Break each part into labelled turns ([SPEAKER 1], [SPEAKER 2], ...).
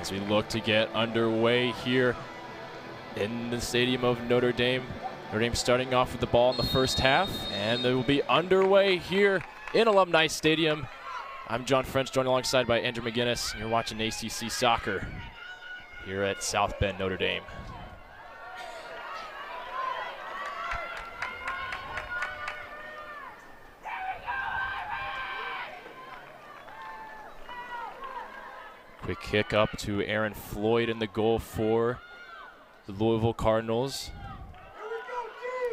[SPEAKER 1] As we look to get underway here in the stadium of Notre Dame. Notre Dame starting off with the ball in the first half, and they will be underway here in Alumni Stadium. I'm John French, joined alongside by Andrew McGinnis, and you're watching ACC Soccer here at South Bend, Notre Dame. Quick kick up to Aaron Floyd in the goal for the Louisville Cardinals.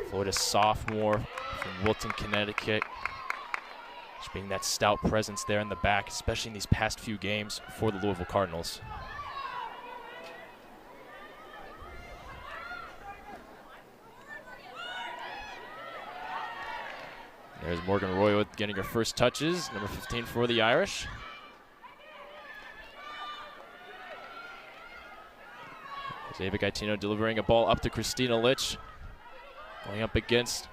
[SPEAKER 1] Floyd, a sophomore from Wilton, Connecticut. Just being that stout presence there in the back, especially in these past few games for the Louisville Cardinals. There's Morgan Roy getting her first touches, number 15 for the Irish. David Gaetino delivering a ball up to Christina Litch. Going up against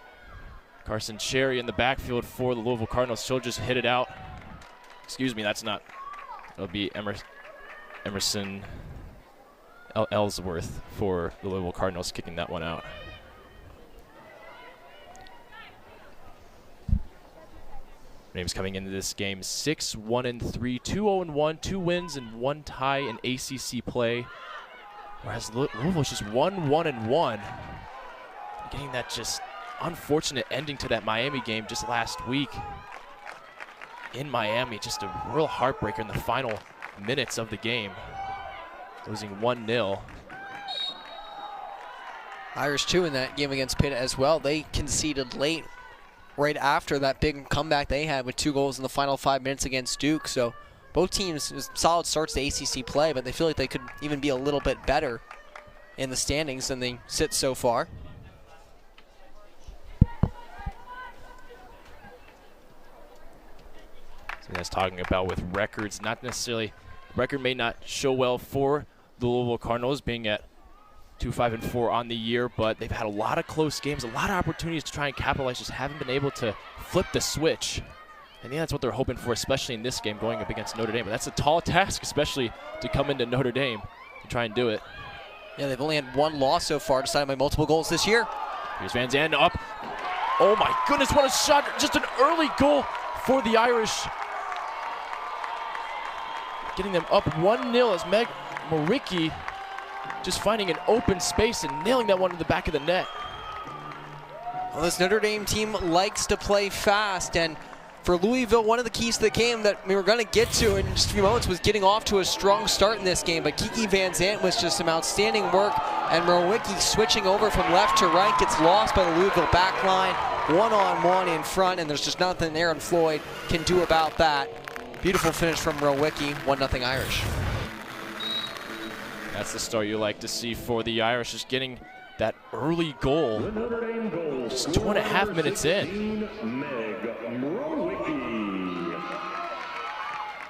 [SPEAKER 1] Carson Cherry in the backfield for the Louisville Cardinals. She'll just hit it out. Excuse me, that's not. It'll be Emerson Ellsworth for the Louisville Cardinals kicking that one out. Names coming into this game 6-1-3, 2-0-1, 2 wins and 1 tie in ACC play. Whereas Louisville's just 1-1-1. Getting that just unfortunate ending to that Miami game just last week in Miami. Just a real heartbreaker in the final minutes of the game. Losing 1-0.
[SPEAKER 2] Irish too in that game against Pitt as well. They conceded late right after that big comeback they had with 2 goals in the final 5 minutes against Duke. So both teams, solid starts to ACC play, but they feel like they could even be a little bit better in the standings than they sit so far.
[SPEAKER 1] So that's talking about with records, not necessarily, record may not show well for the Louisville Cardinals being at 2-5-4 on the year, but they've had a lot of close games, a lot of opportunities to try and capitalize, just haven't been able to flip the switch. I think that's what they're hoping for, especially in this game going up against Notre Dame. But that's a tall task, especially to come into Notre Dame and try and do it.
[SPEAKER 2] Yeah, they've only had 1 loss so far, decided by multiple goals this year.
[SPEAKER 1] Here's VanZant up. Oh my goodness, what a shot. Just an early goal for the Irish. Getting them up 1-0 as Meg Moricki just finding an open space and nailing that one to the back of the net.
[SPEAKER 2] Well, this Notre Dame team likes to play fast, and for Louisville, one of the keys to the game that we were going to get to in just a few moments was getting off to a strong start in this game. But Kiki VanZant was just some outstanding work, and Mrowicki switching over from left to right gets lost by the Louisville back line. 1-on-1 in front, and there's just nothing Aaron Floyd can do about that. Beautiful finish from Mrowicki, 1-0 Irish.
[SPEAKER 1] That's the start you like to see for the Irish, just getting that early goal just 2.5 minutes in.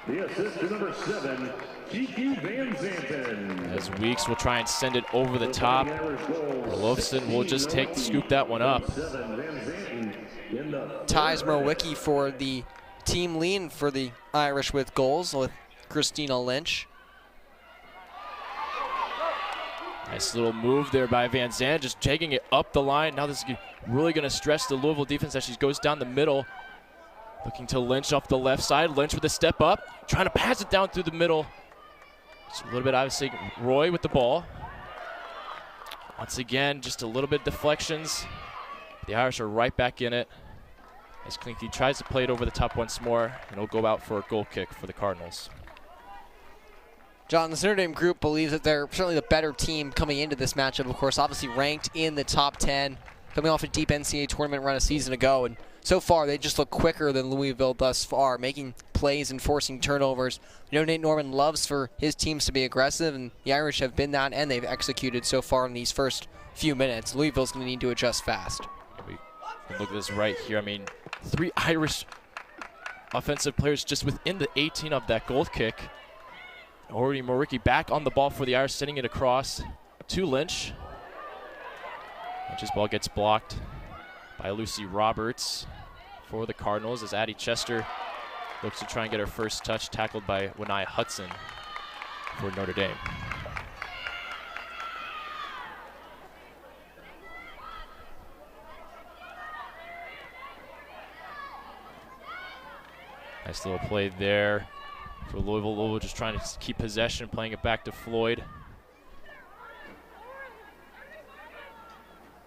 [SPEAKER 3] The assist to number 7, Kiki VanZant.
[SPEAKER 1] As Weeks will try and send it over the top. Olofsson will just scoop that one up.
[SPEAKER 2] Ties Mrowicki for the team lead for the Irish with goals with Christina Lynch.
[SPEAKER 1] Nice little move there by VanZant, just taking it up the line. Now this is really going to stress the Louisville defense as she goes down the middle. Looking to Lynch off the left side. Lynch with a step up, trying to pass it down through the middle. Just a little bit, obviously, Roy with the ball. Once again, just a little bit deflections. The Irish are right back in it as Klinke tries to play it over the top once more, and it'll go out for a goal kick for the Cardinals.
[SPEAKER 2] John, the Notre Dame group believes that they're certainly the better team coming into this matchup, of course, obviously ranked in the top 10, coming off a deep NCAA tournament run a season ago, and so far they just look quicker than Louisville thus far, making plays and forcing turnovers. You know, Nate Norman loves for his teams to be aggressive, and the Irish have been that, and they've executed so far in these first few minutes. Louisville's going to need to adjust fast.
[SPEAKER 1] We can look at this right here. I mean, 3 Irish offensive players just within the 18 of that goal kick. Already Moricki back on the ball for the Irish, sending it across to Lynch. Lynch's ball gets blocked by Lucy Roberts for the Cardinals as Addie Chester looks to try and get her first touch, tackled by Wanai Hudson. for Notre Dame. Nice little play there for Louisville. Louisville just trying to keep possession, playing it back to Floyd.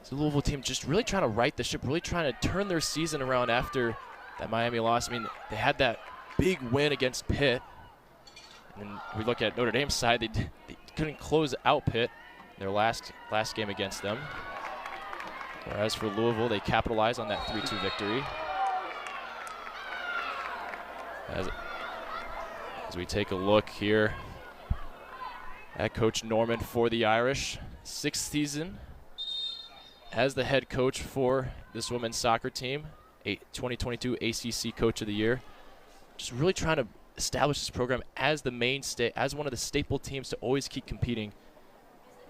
[SPEAKER 1] So the Louisville team just really trying to right the ship, really trying to turn their season around after that Miami loss. I mean, they had that big win against Pitt. And then we look at Notre Dame's side, they couldn't close out Pitt, their last game against them. Whereas for Louisville, they capitalized on that 3-2 victory. As we take a look here at Coach Norman for the Irish, 6th season as the head coach for this women's soccer team, 2022 ACC Coach of the Year. Just really trying to establish this program as the mainstay, as one of the staple teams to always keep competing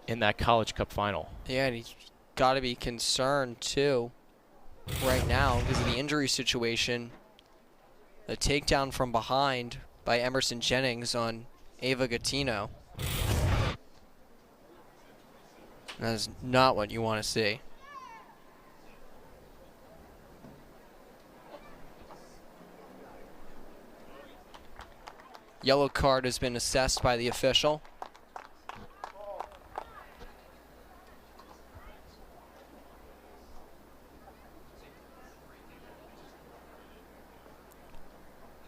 [SPEAKER 1] in that College Cup final.
[SPEAKER 2] Yeah, and he's got to be concerned too right now because of the injury situation. The takedown from behind by Emerson Jennings on Ava Gattino. That is not what you want to see. Yellow card has been assessed by the official.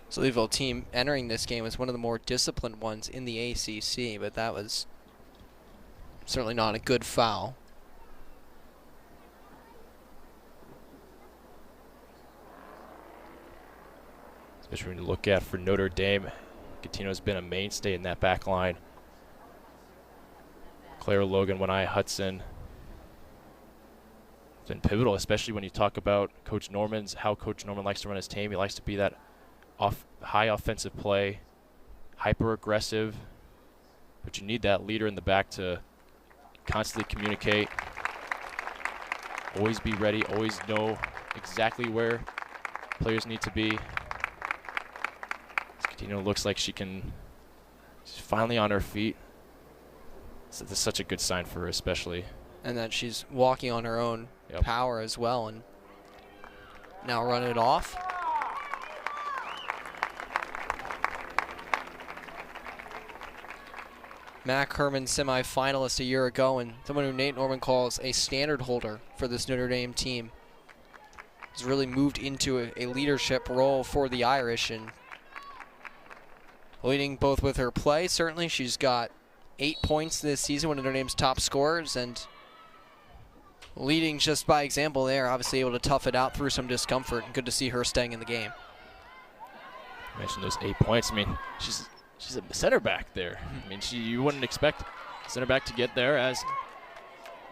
[SPEAKER 2] The Louisville team entering this game was one of the more disciplined ones in the ACC, but that was certainly not a good foul.
[SPEAKER 1] Especially when you look at for Notre Dame, Gattino's been a mainstay in that back line. Claire Logan, Winai Hudson. It's been pivotal, especially when you talk about Coach Norman's, how Coach Norman likes to run his team. He likes to be that high offensive play, hyper aggressive, but you need that leader in the back to constantly communicate, always be ready, always know exactly where players need to be. Gattino looks like she's finally on her feet. So this is such a good sign for her, especially.
[SPEAKER 2] And that she's walking on her own power as well, and now running it off. Mac Herman, semifinalist a year ago, and someone who Nate Norman calls a standard holder for this Notre Dame team. Has really moved into a leadership role for the Irish, and leading both with her play. Certainly, she's got 8 points this season, one of Notre Dame's top scorers, and leading just by example there, obviously able to tough it out through some discomfort, and good to see her staying in the game.
[SPEAKER 1] You mentioned those 8 points. I mean, she's a center back there. I mean, you wouldn't expect center back to get there, as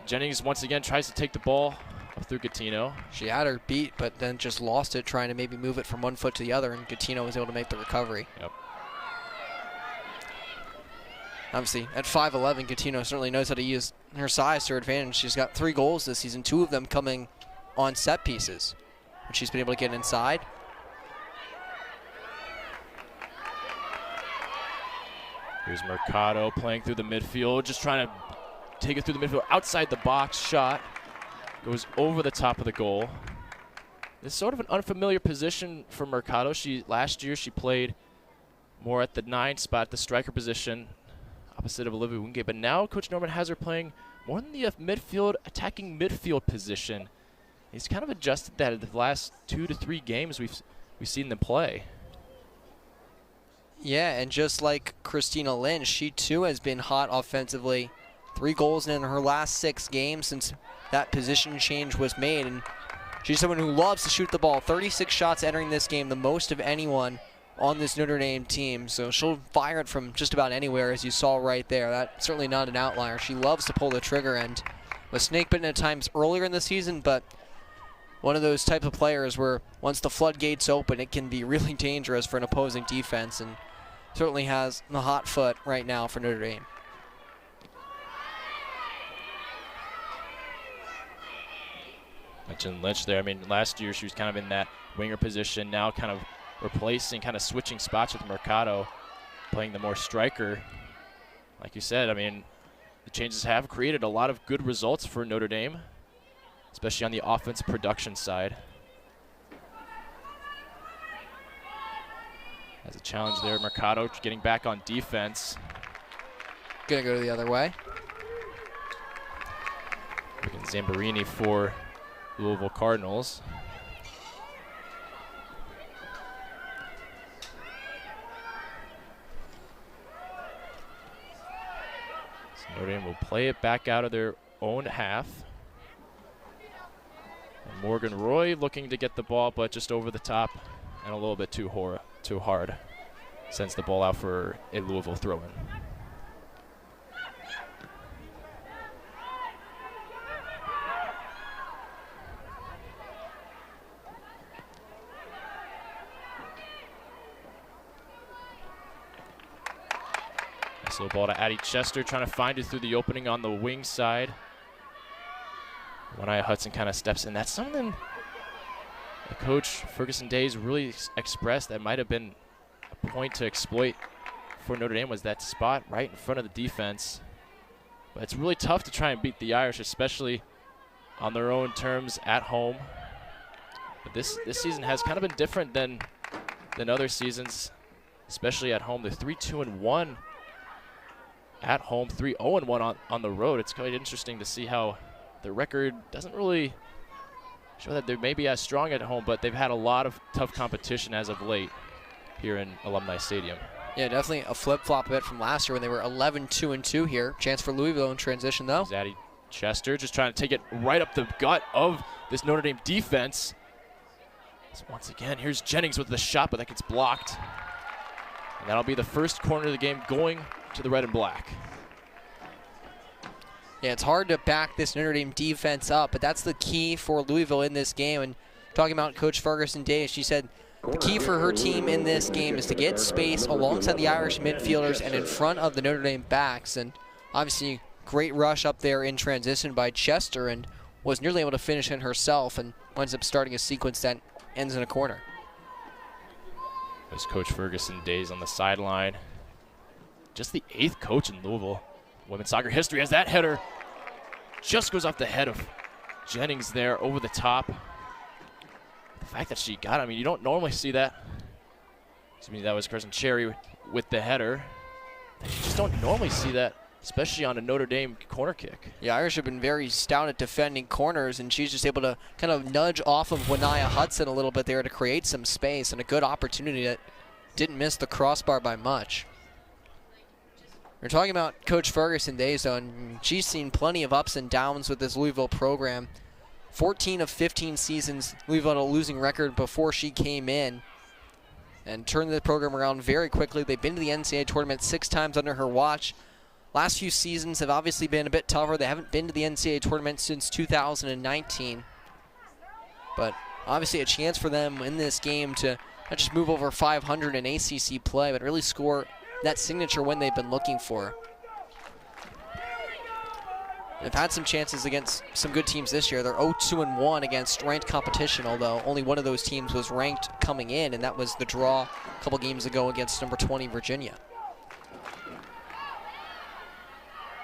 [SPEAKER 1] Jennings once again tries to take the ball up through Gattino.
[SPEAKER 2] She had her beat, but then just lost it, trying to maybe move it from one foot to the other, and Gattino was able to make the recovery.
[SPEAKER 1] Yep.
[SPEAKER 2] Obviously, at 5'11", Gattino certainly knows how to use her size to her advantage. She's got 3 goals this season, 2 of them coming on set pieces, which she's been able to get inside.
[SPEAKER 1] Here's Mercado playing through the midfield, just trying to take it through the midfield. Outside the box shot. Goes over the top of the goal. It's sort of an unfamiliar position for Mercado. Last year she played more at the 9 spot, the striker position, opposite of Olivia Wingate. But now Coach Norman has her playing more in the attacking midfield position. He's kind of adjusted that in the last 2 to 3 games we've seen them play.
[SPEAKER 2] Yeah, and just like Christina Lynch, she too has been hot offensively. 3 goals in her last 6 games since that position change was made. And she's someone who loves to shoot the ball. 36 shots entering this game, the most of anyone on this Notre Dame team. So she'll fire it from just about anywhere, as you saw right there. That's certainly not an outlier. She loves to pull the trigger, and was snake-bitten at times earlier in the season, but one of those types of players where once the floodgates open, it can be really dangerous for an opposing defense, and certainly has the hot foot right now for Notre Dame.
[SPEAKER 1] Mentioned Lynch there. I mean, last year she was kind of in that winger position, now kind of replacing, kind of switching spots with Mercado, playing the more striker like you said, I mean, the changes have created a lot of good results for Notre Dame, especially on the offense production side. Has a challenge there. Mercado getting back on defense.
[SPEAKER 2] Gonna go the other way.
[SPEAKER 1] Looking Zamborini for Louisville Cardinals. So Notre Dame will play it back out of their own half. And Morgan Roy looking to get the ball, but just over the top and a little bit too hard. Sends the ball out for a Louisville throw-in. Nice little ball to Addie Chester, trying to find it through the opening on the wing side. One-Eye Hudson kind of steps in. That's something the coach, Ferguson Days, really expressed that might have been a point to exploit for Notre Dame, was that spot right in front of the defense. But it's really tough to try and beat the Irish, especially on their own terms at home. But this season has kind of been different than other seasons, especially at home. They're 3-2-1 at home, 3-0-1 on the road. It's quite interesting to see how the record doesn't really show that they may be as strong at home, but they've had a lot of tough competition as of late here in Alumni Stadium.
[SPEAKER 2] Yeah, definitely a flip-flop a bit from last year when they were 11-2-2 here. Chance for Louisville in transition, though.
[SPEAKER 1] Addie Chester just trying to take it right up the gut of this Notre Dame defense. So once again, here's Jennings with the shot, but that gets blocked. And that'll be the first corner of the game going to the red and black.
[SPEAKER 2] Yeah, it's hard to back this Notre Dame defense up, but that's the key for Louisville in this game. And talking about Coach Ferguson Days, she said the key for her team in this game is to get space alongside the Irish midfielders and in front of the Notre Dame backs. And obviously, great rush up there in transition by Chester, and was nearly able to finish in herself and winds up starting a sequence that ends in a corner.
[SPEAKER 1] There's Coach Ferguson Days on the sideline. Just the 8th coach in Louisville women's soccer history, as that header just goes off the head of Jennings there over the top. The fact that she got it, I mean, you don't normally see that. Excuse me, that was Carson Cherry with the header. You just don't normally see that, especially on a Notre Dame corner kick.
[SPEAKER 2] Yeah, Irish have been very stout at defending corners, and she's just able to kind of nudge off of Wania Hudson a little bit there to create some space, and a good opportunity that didn't miss the crossbar by much. We're talking about Coach Ferguson Days, though, and she's seen plenty of ups and downs with this Louisville program. 14 of 15 seasons, Louisville had a losing record before she came in and turned the program around very quickly. They've been to the NCAA tournament 6 times under her watch. Last few seasons have obviously been a bit tougher. They haven't been to the NCAA tournament since 2019. But obviously a chance for them in this game to not just move over 500 in ACC play, but really score that signature win they've been looking for. They've had some chances against some good teams this year. They're 0-2-1 against ranked competition, although only one of those teams was ranked coming in, and that was the draw a couple games ago against number 20 Virginia.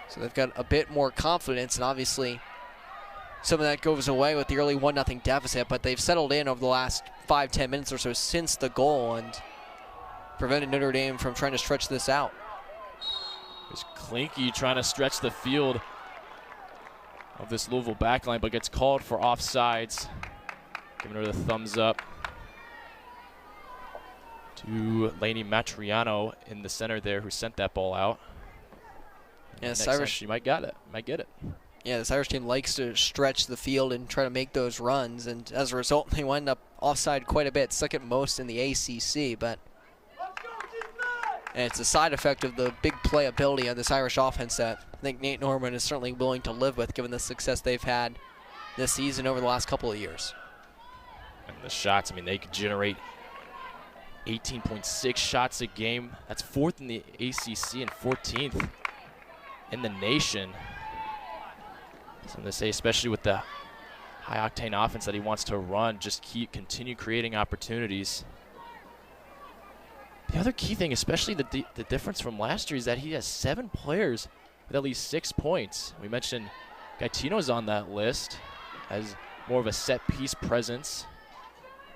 [SPEAKER 2] So they've got a bit more confidence, and obviously some of that goes away with the early 1-0 deficit, but they've settled in over the last 5-10 minutes or so since the goal and prevented Notre Dame from trying to stretch this out.
[SPEAKER 1] There's Klinke trying to stretch the field of this Louisville backline, but gets called for offsides. Giving her the thumbs up to Lainey Matriano in the center there, who sent that ball out.
[SPEAKER 2] Yes,
[SPEAKER 1] Irish, she might get it.
[SPEAKER 2] Yeah, this Irish team likes to stretch the field and try to make those runs, and as a result, they wind up offside quite a bit, second most in the ACC, but and it's a side effect of the big playability of this Irish offense that I think Nate Norman is certainly willing to live with, given the success they've had this season over the last couple of years.
[SPEAKER 1] And the shots, I mean, they could generate 18.6 shots a game. That's 4th in the ACC and 14th in the nation. Something to say, especially with the high-octane offense that he wants to run, just continue creating opportunities. The other key thing, especially the difference from last year, is that he has 7 players with at least 6 points. We mentioned Gaetino's on that list as more of a set-piece presence.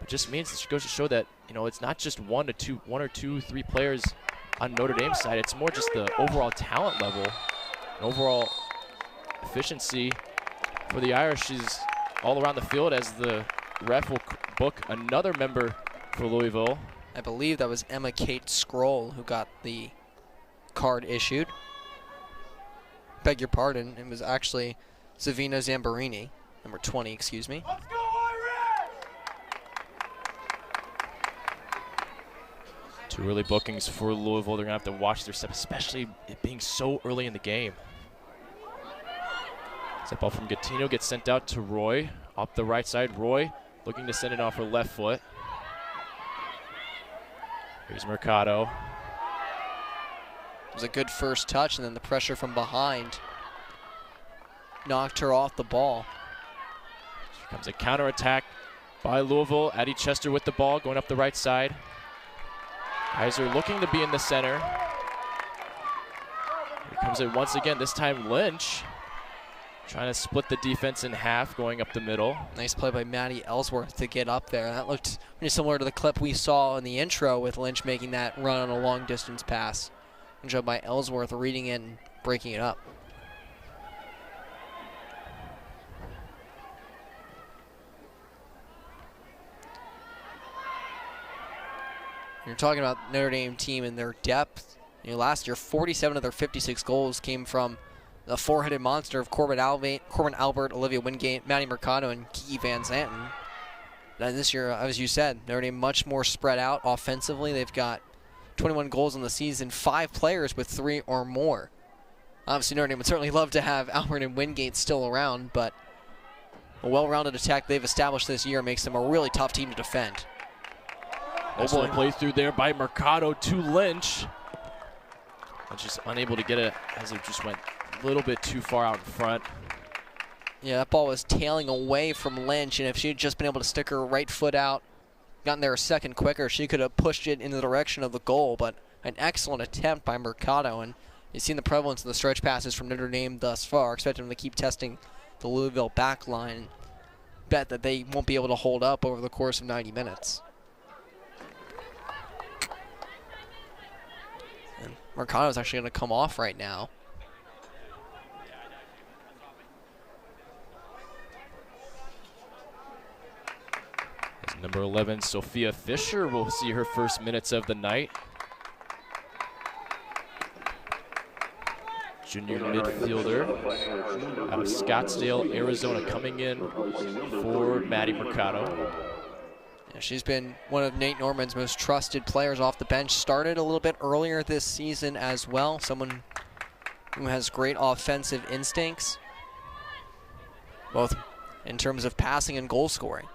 [SPEAKER 1] It just means it goes to show that, you know, it's not just one or two, 3 players on Notre Dame's side. It's more just the overall talent level, and overall efficiency for the Irish is all around the field, as the ref will book another member for Louisville.
[SPEAKER 2] I believe that was Emma Kate Scroll who got the card issued. Beg your pardon, it was actually Savina Zambarini, number 20, excuse me.
[SPEAKER 3] Let's go, Irish!
[SPEAKER 1] 2 early bookings for Louisville. They're going to have to watch their step, especially it being so early in the game. Step ball from Gaetino gets sent out to Roy. Up the right side, Roy looking to send it off her left foot. Here's Mercado.
[SPEAKER 2] It was a good first touch, and then the pressure from behind knocked her off the ball.
[SPEAKER 1] Here comes a counterattack by Louisville. Addie Chester with the ball, going up the right side. Kaiser looking to be in the center. Here comes it once again, this time Lynch. Trying to split the defense in half, going up the middle.
[SPEAKER 2] Nice play by Maddie Ellsworth to get up there. That looked pretty similar to the clip we saw in the intro with Lynch making that run on a long distance pass. Good job by Ellsworth reading it and breaking it up. You're talking about Notre Dame team and their depth. You know, last year, 47 of their 56 goals came from the 4-headed monster of Corbin Albert, Olivia Wingate, Maddie Mercado, and Kiki VanZant. And this year, as you said, Notre Dame much more spread out offensively. They've got 21 goals in the season, 5 players with 3 or more. Obviously, Notre Dame would certainly love to have Albert and Wingate still around, but a well-rounded attack they've established this year makes them a really tough team to defend.
[SPEAKER 1] Excellent play through there by Mercado to Lynch. Lynch just unable to get it as it just went a little bit too far out in front.
[SPEAKER 2] Yeah, that ball was tailing away from Lynch, and if she had just been able to stick her right foot out, gotten there a second quicker, she could have pushed it in the direction of the goal. But an excellent attempt by Mercado, and you've seen the prevalence of the stretch passes from Notre Dame thus far. Expect them to keep testing the Louisville back line. Bet that they won't be able to hold up over the course of 90 minutes. And Mercado's actually going to come off right now.
[SPEAKER 1] Number 11, Sophia Fisher, will see her first minutes of the night. Junior midfielder out of Scottsdale, Arizona, coming in for Maddie Mercado.
[SPEAKER 2] Yeah, she's been one of Nate Norman's most trusted players off the bench. Started a little bit earlier this season as well. Someone who has great offensive instincts, both in terms of passing and goal scoring.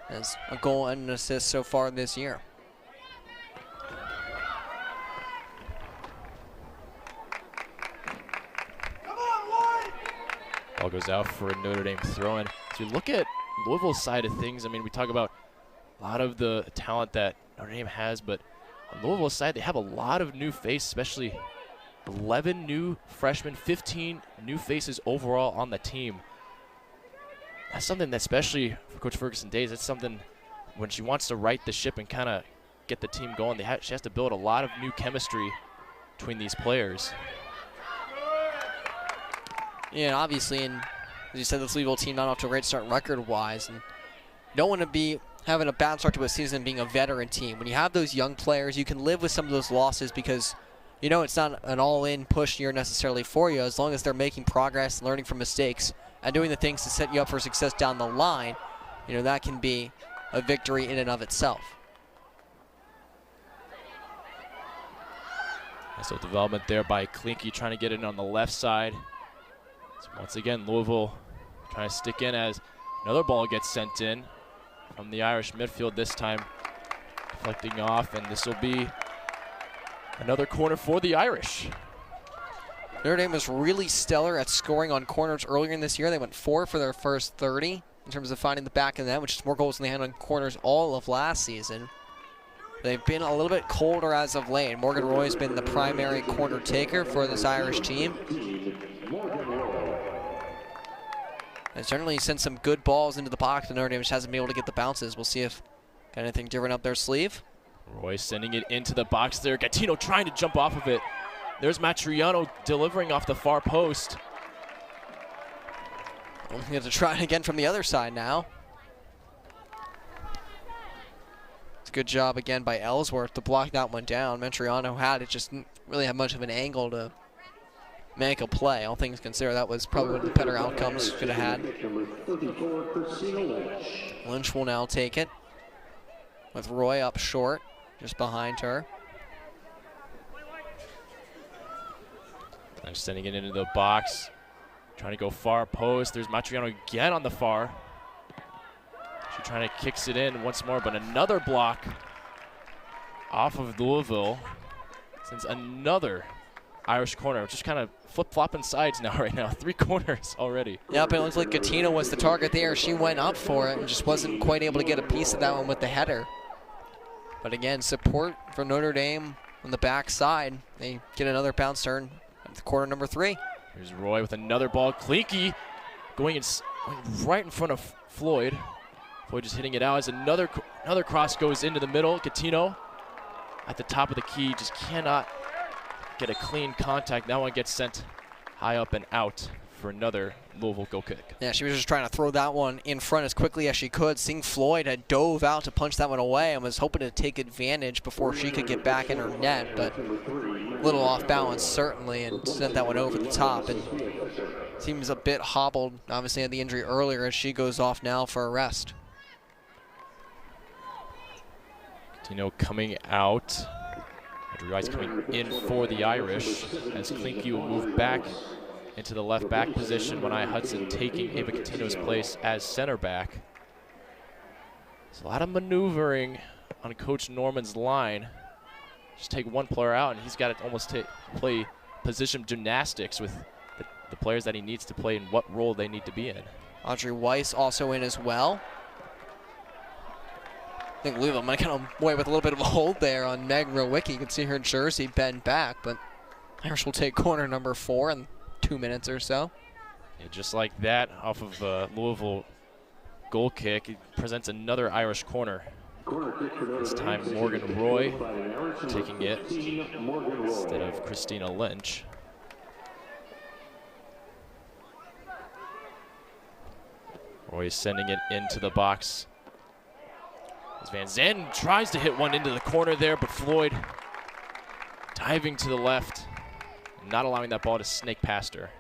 [SPEAKER 2] Has a goal and an assist so far this year.
[SPEAKER 1] Ball goes out for a Notre Dame throw-in. As we look at Louisville's side of things, I mean, we talk about a lot of the talent that Notre Dame has, but on Louisville's side, they have a lot of new faces, especially 11 new freshmen, 15 new faces overall on the team. That's something that, especially for Coach Ferguson days, that's something when she wants to right the ship and kind of get the team going, she has to build a lot of new chemistry between these players.
[SPEAKER 2] Yeah, obviously, and as you said, this Louisville team not off to a great start record-wise, and don't want to be having a bad start to a season being a veteran team. When you have those young players, you can live with some of those losses because you know it's not an all-in push year necessarily for you. As long as they're making progress, learning from mistakes, and doing the things to set you up for success down the line, you know, that can be a victory in and of itself.
[SPEAKER 1] So development there by Klinke, trying to get in on the left side. So once again, Louisville trying to stick in as another ball gets sent in from the Irish midfield, this time deflecting off, and this will be another corner for the Irish.
[SPEAKER 2] Notre Dame was really stellar at scoring on corners earlier in this year. They went 4 for their first 30 in terms of finding the back of the net, which is more goals than they had on corners all of last season. They've been a little bit colder as of late. Morgan Roy's been the primary corner taker for this Irish team. And certainly sent some good balls into the box, and Notre Dame just hasn't been able to get the bounces. We'll see if got anything different up their sleeve.
[SPEAKER 1] Roy sending it into the box there. Gattino trying to jump off of it. There's Matriano delivering off the far post.
[SPEAKER 2] We have to try it again from the other side now. It's a good job again by Ellsworth to block that one down. Matriano had it, just didn't really have much of an angle to make a play. All things considered, that was probably one of the better outcomes could have had. Lynch will now take it with Roy up short, just behind her.
[SPEAKER 1] And sending it into the box, trying to go far post. There's Matriano again on the far. She trying to kicks it in once more, but another block off of Louisville. Sends another Irish corner, just kind of flip-flopping sides now right now. 3 corners already.
[SPEAKER 2] Yep, it looks like Gattino was the target there. She went up for it and just wasn't quite able to get a piece of that one with the header. But again, support for Notre Dame on the back side. They get another bounce turn at the corner number 3.
[SPEAKER 1] Here's Roy with another ball. Klinke going right in front of Floyd. Floyd just hitting it out as another cross goes into the middle. Gattino at the top of the key just cannot get a clean contact. That one gets sent high up and out for another Louisville goal kick.
[SPEAKER 2] Yeah, she was just trying to throw that one in front as quickly as she could. Seeing Floyd had dove out to punch that one away and was hoping to take advantage before she could get back in her net, but a little off balance certainly, and sent that one over the top. And seems a bit hobbled, obviously had the injury earlier, as she goes off now for a rest.
[SPEAKER 1] Gattino coming out. Andrew Rice coming in for the Irish as Klinke will move back into the left back position. When Hudson taking Ava Gattino's place as center back. There's a lot of maneuvering on Coach Norman's line. Just take one player out and he's got to almost play position gymnastics with the players that he needs to play and what role they need to be in.
[SPEAKER 2] Audrey Weiss also in as well. I think Louisville might kind of away with a little bit of a hold there on Meg Rowicki. You can see her jersey bend back, but Irish will take corner number 4 in 2 minutes or so.
[SPEAKER 1] Yeah, just like that, off of Louisville goal kick, it presents another Irish corner. This time Morgan Roy taking it instead of Christina Lynch. Roy is sending it into the box. As VanZant tries to hit one into the corner there, but Floyd diving to the left, not allowing that ball to snake past her.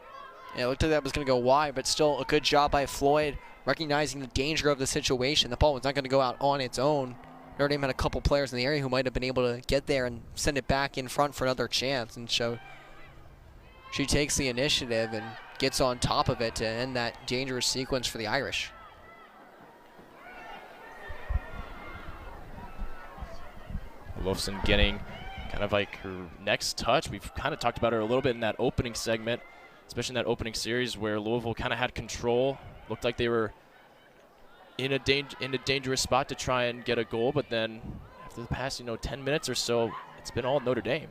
[SPEAKER 2] Yeah, it looked like that was going to go wide, but still a good job by Floyd, recognizing the danger of the situation. The ball was not going to go out on its own. Notre Dame had a couple players in the area who might have been able to get there and send it back in front for another chance. And so she takes the initiative and gets on top of it to end that dangerous sequence for the Irish.
[SPEAKER 1] Wolfson getting kind of like her next touch. We've kind of talked about her a little bit in that opening segment, especially in that opening series where Louisville kind of had control. Looked like they were in a dangerous spot to try and get a goal, but then after the past 10 minutes or so, it's been all Notre Dame.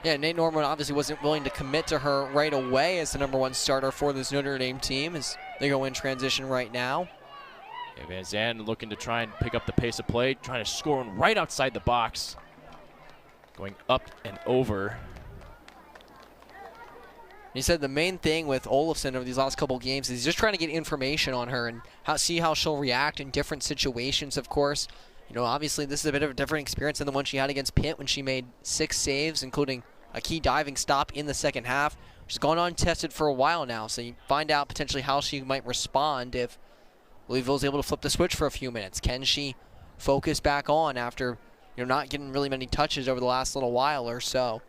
[SPEAKER 2] Yeah, Nate Norman obviously wasn't willing to commit to her right away as the #1 starter for this Notre Dame team as they go in transition right now.
[SPEAKER 1] Yeah, VanZant looking to try and pick up the pace of play, trying to score one right outside the box. Going up and over.
[SPEAKER 2] He said the main thing with Olofsson over these last couple games is he's just trying to get information on her and see how she'll react in different situations, of course. Obviously this is a bit of a different experience than the one she had against Pitt when she made 6 saves, including a key diving stop in the second half. She's gone untested for a while now, so you find out potentially how she might respond if Louisville's able to flip the switch for a few minutes. Can she focus back on after not getting really many touches over the last little while or so?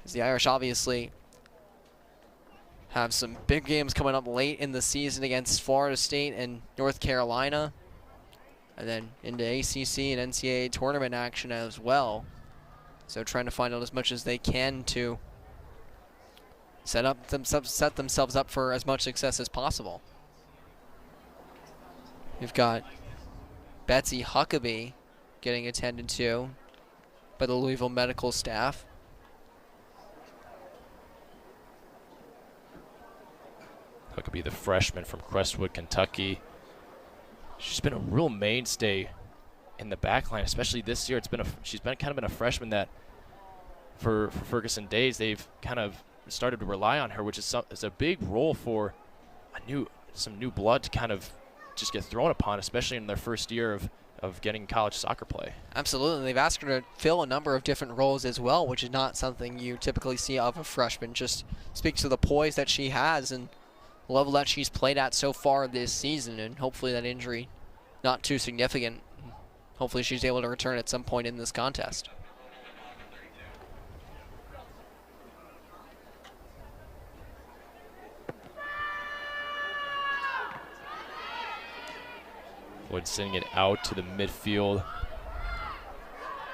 [SPEAKER 2] As the Irish obviously have some big games coming up late in the season against Florida State and North Carolina, and then into ACC and NCAA tournament action as well. So trying to find out as much as they can to set themselves up for as much success as possible. We've got Betsy Huckabee getting attended to by the Louisville medical staff.
[SPEAKER 1] Huckabee, the freshman from Crestwood, Kentucky. She's been a real mainstay in the back line, especially this year. She's been kind of been a freshman that, for Ferguson days, they've kind of started to rely on her, which is a big role for some new blood to kind of just get thrown upon, especially in their first year of getting college soccer play.
[SPEAKER 2] Absolutely. They've asked her to fill a number of different roles as well, which is not something you typically see of a freshman. Just speaks to the poise that she has and the level that she's played at so far this season, and hopefully that injury not too significant. Hopefully she's able to return at some point in this contest.
[SPEAKER 1] Floyd sending it out to the midfield.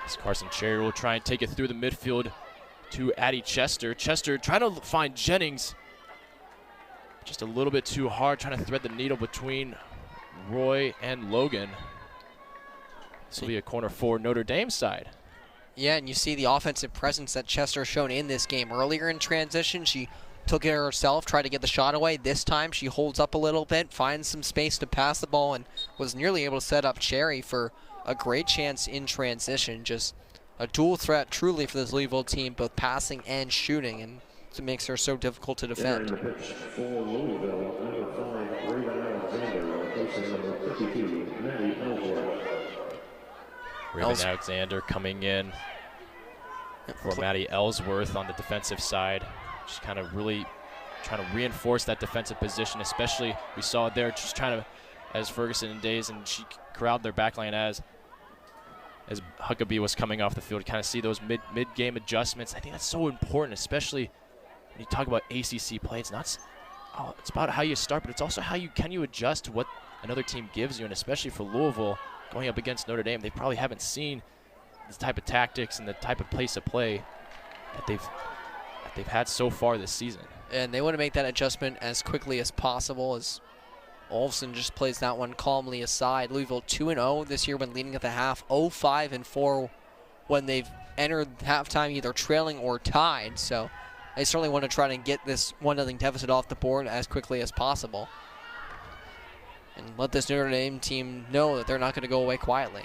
[SPEAKER 1] As Carson Cherry will try and take it through the midfield to Addie Chester. Chester trying to find Jennings. Just a little bit too hard, trying to thread the needle between Roy and Logan. This will be a corner for Notre Dame side.
[SPEAKER 2] Yeah, and you see the offensive presence that Chester shown in this game. Earlier in transition, she took it herself, tried to get the shot away. This time she holds up a little bit, finds some space to pass the ball, and was nearly able to set up Cherry for a great chance in transition. Just a dual threat truly for this Louisville team, both passing and shooting, and it makes her so difficult to defend.
[SPEAKER 1] Raven Alexander coming in for Maddie Ellsworth on the defensive side. Just kind of really trying to reinforce that defensive position, especially we saw there just trying to, as Ferguson and Days, and she corralled their backline as Huckabee was coming off the field. Kind of see those mid-game adjustments. I think that's so important, especially when you talk about ACC play. It's not, it's about how you start, but it's also how can you adjust to what another team gives you, and especially for Louisville going up against Notre Dame, they probably haven't seen the type of tactics and the type of pace of play that they've had so far this season.
[SPEAKER 2] And they want to make that adjustment as quickly as possible, as Olsen just plays that one calmly aside. Louisville 2-0 this year when leading at the half, 0-5-4 when they've entered halftime either trailing or tied. So they certainly want to try to get this 1-0 deficit off the board as quickly as possible and let this Notre Dame team know that they're not going to go away quietly.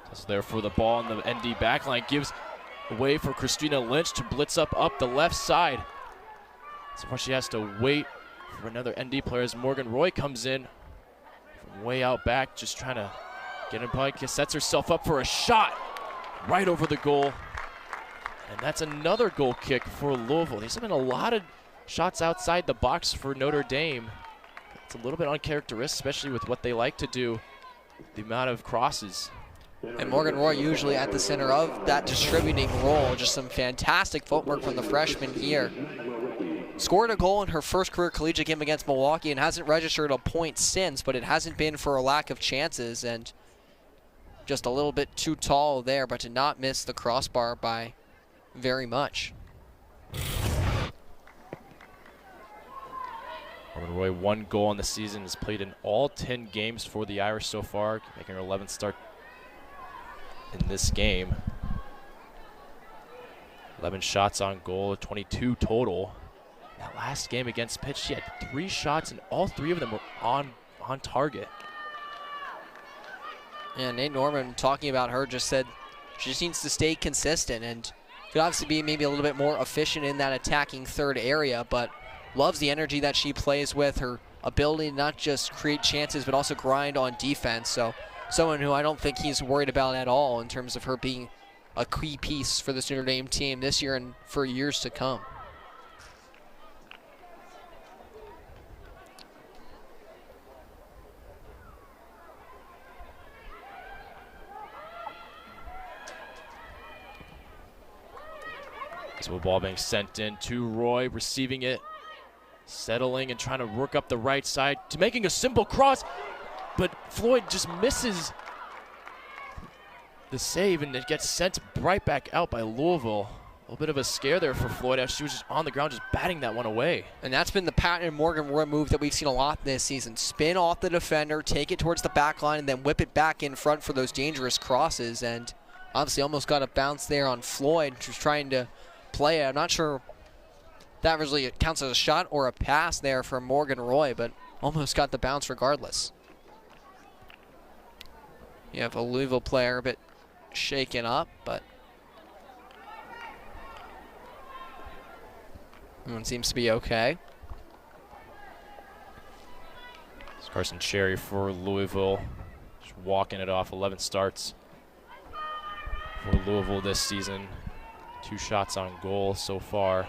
[SPEAKER 1] Just there for the ball, and the ND backline gives way for Christina Lynch to blitz up the left side. So far she has to wait for another ND player as Morgan Roy comes in from way out back, just trying to get in play. Sets herself up for a shot right over the goal. And that's another goal kick for Louisville. There's been a lot of shots outside the box for Notre Dame. It's a little bit uncharacteristic, especially with what they like to do, the amount of crosses.
[SPEAKER 2] And Morgan Roy usually at the center of that distributing role. Just some fantastic footwork from the freshman here. Scored a goal in her first career collegiate game against Milwaukee and hasn't registered a point since, but it hasn't been for a lack of chances, and just a little bit too tall there, but to not miss the crossbar by very much.
[SPEAKER 1] Morgan Roy, 1 goal in the season, has played in all 10 games for the Irish so far, making her 11th start in this game. 11 shots on goal, 22 total. That last game against Pitt, she had 3 shots, and all 3 of them were on target.
[SPEAKER 2] And Nate Norman, talking about her, just said she just needs to stay consistent and could obviously be maybe a little bit more efficient in that attacking third area, but loves the energy that she plays with, her ability to not just create chances but also grind on defense. So someone who I don't think he's worried about at all in terms of her being a key piece for this Notre Dame team this year and for years to come.
[SPEAKER 1] So a ball being sent in to Roy, receiving it, settling and trying to work up the right side to making a simple cross, but Floyd just misses the save, and it gets sent right back out by Louisville. little bit of a scare there for Floyd as she was just on the ground, just batting that one away.
[SPEAKER 2] And that's been the patent Morgan Roy move that we've seen a lot this season. Spin off the defender, take it towards the back line, and then whip it back in front for those dangerous crosses. And obviously almost got a bounce there on Floyd, who's trying to play it. I'm not sure that really counts as a shot or a pass there from Morgan Roy, but almost got the bounce regardless. You have a Louisville player a bit shaken up, but everyone seems to be okay.
[SPEAKER 1] It's Carson Cherry for Louisville, just walking it off. 11 starts for Louisville this season. 2 shots on goal so far.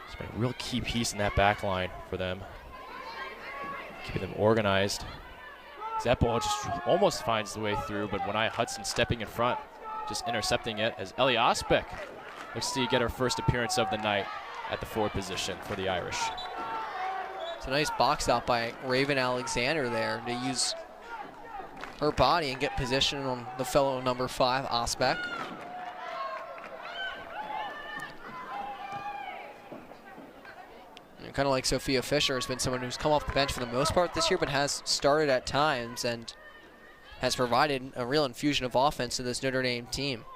[SPEAKER 1] It's been a real key piece in that back line for them, keeping them organized. That ball just almost finds the way through, but Winai Hudson stepping in front, just intercepting it as Ellie Osbeck looks to get her first appearance of the night at the forward position for the Irish.
[SPEAKER 2] It's a nice box out by Raven Alexander there to use her body and get position on the fellow number 5, Osbeck. Kind of like Sophia Fisher has been someone who's come off the bench for the most part this year, but has started at times and has provided a real infusion of offense to this Notre Dame team.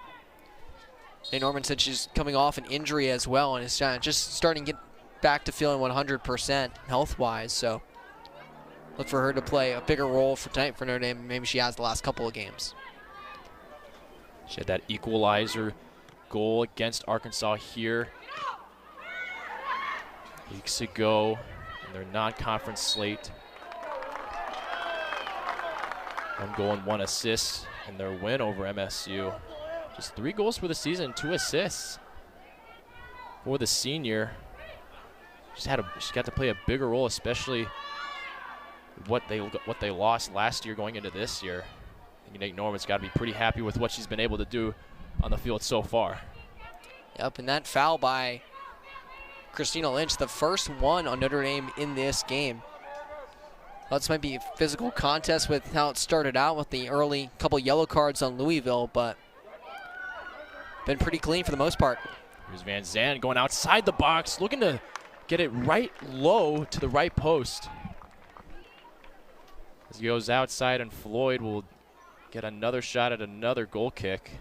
[SPEAKER 2] And Norman said she's coming off an injury as well and is just starting to get back to feeling 100% health-wise. So look for her to play a bigger role for tonight for Notre Dame. Maybe she has the last couple of games.
[SPEAKER 1] She had that equalizer goal against Arkansas here weeks ago in their non-conference slate. 1 goal and 1 assist in their win over MSU. Just 3 goals for the season, 2 assists for the senior. She got to play a bigger role, especially what they lost last year going into this year. I think Nate Norman's got to be pretty happy with what she's been able to do on the field so far.
[SPEAKER 2] Yep, and that foul by Christina Lynch, the first one on Notre Dame in this game. Well, this might be a physical contest with how it started out with the early couple yellow cards on Louisville, but been pretty clean for the most part.
[SPEAKER 1] Here's VanZant going outside the box, looking to get it right low to the right post. As he goes outside, and Floyd will get another shot at another goal kick.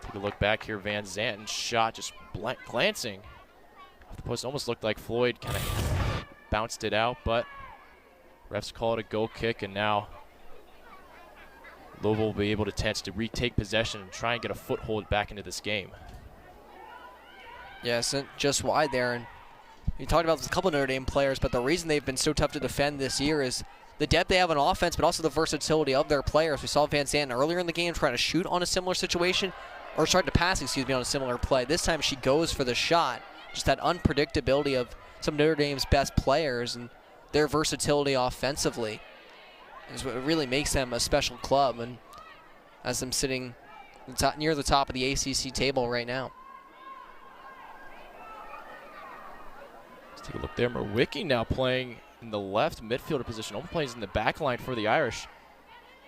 [SPEAKER 1] Take a look back here, VanZant, and shot just glancing off the post. Almost looked like Floyd kind of bounced it out, but refs call it a goal kick, and now Louisville will be able to retake possession and try and get a foothold back into this game.
[SPEAKER 2] Yeah, sent just wide there, and you talked about a couple of Notre Dame players, but the reason they've been so tough to defend this year is the depth they have on offense, but also the versatility of their players. We saw VanZant earlier in the game trying to shoot on a similar situation, or tried to pass, on a similar play. This time she goes for the shot. Just that unpredictability of some Notre Dame's best players and their versatility offensively is what really makes them a special club, and has them sitting near the top of the ACC table right now.
[SPEAKER 1] Let's take a look there. Murwicki now playing in the left midfielder position. Only plays in the back line for the Irish.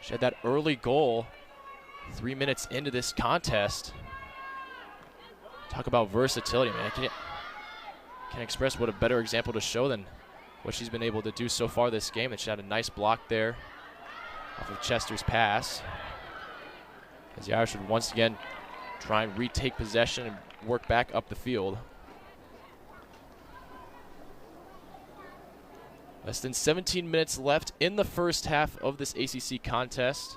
[SPEAKER 1] She had that early goal 3 minutes into this contest. Talk about versatility, man. I can't express what a better example to show than what she's been able to do so far this game. And she had a nice block there off of Chester's pass, as the Irish would once again try and retake possession and work back up the field. Less than 17 minutes left in the first half of this ACC contest.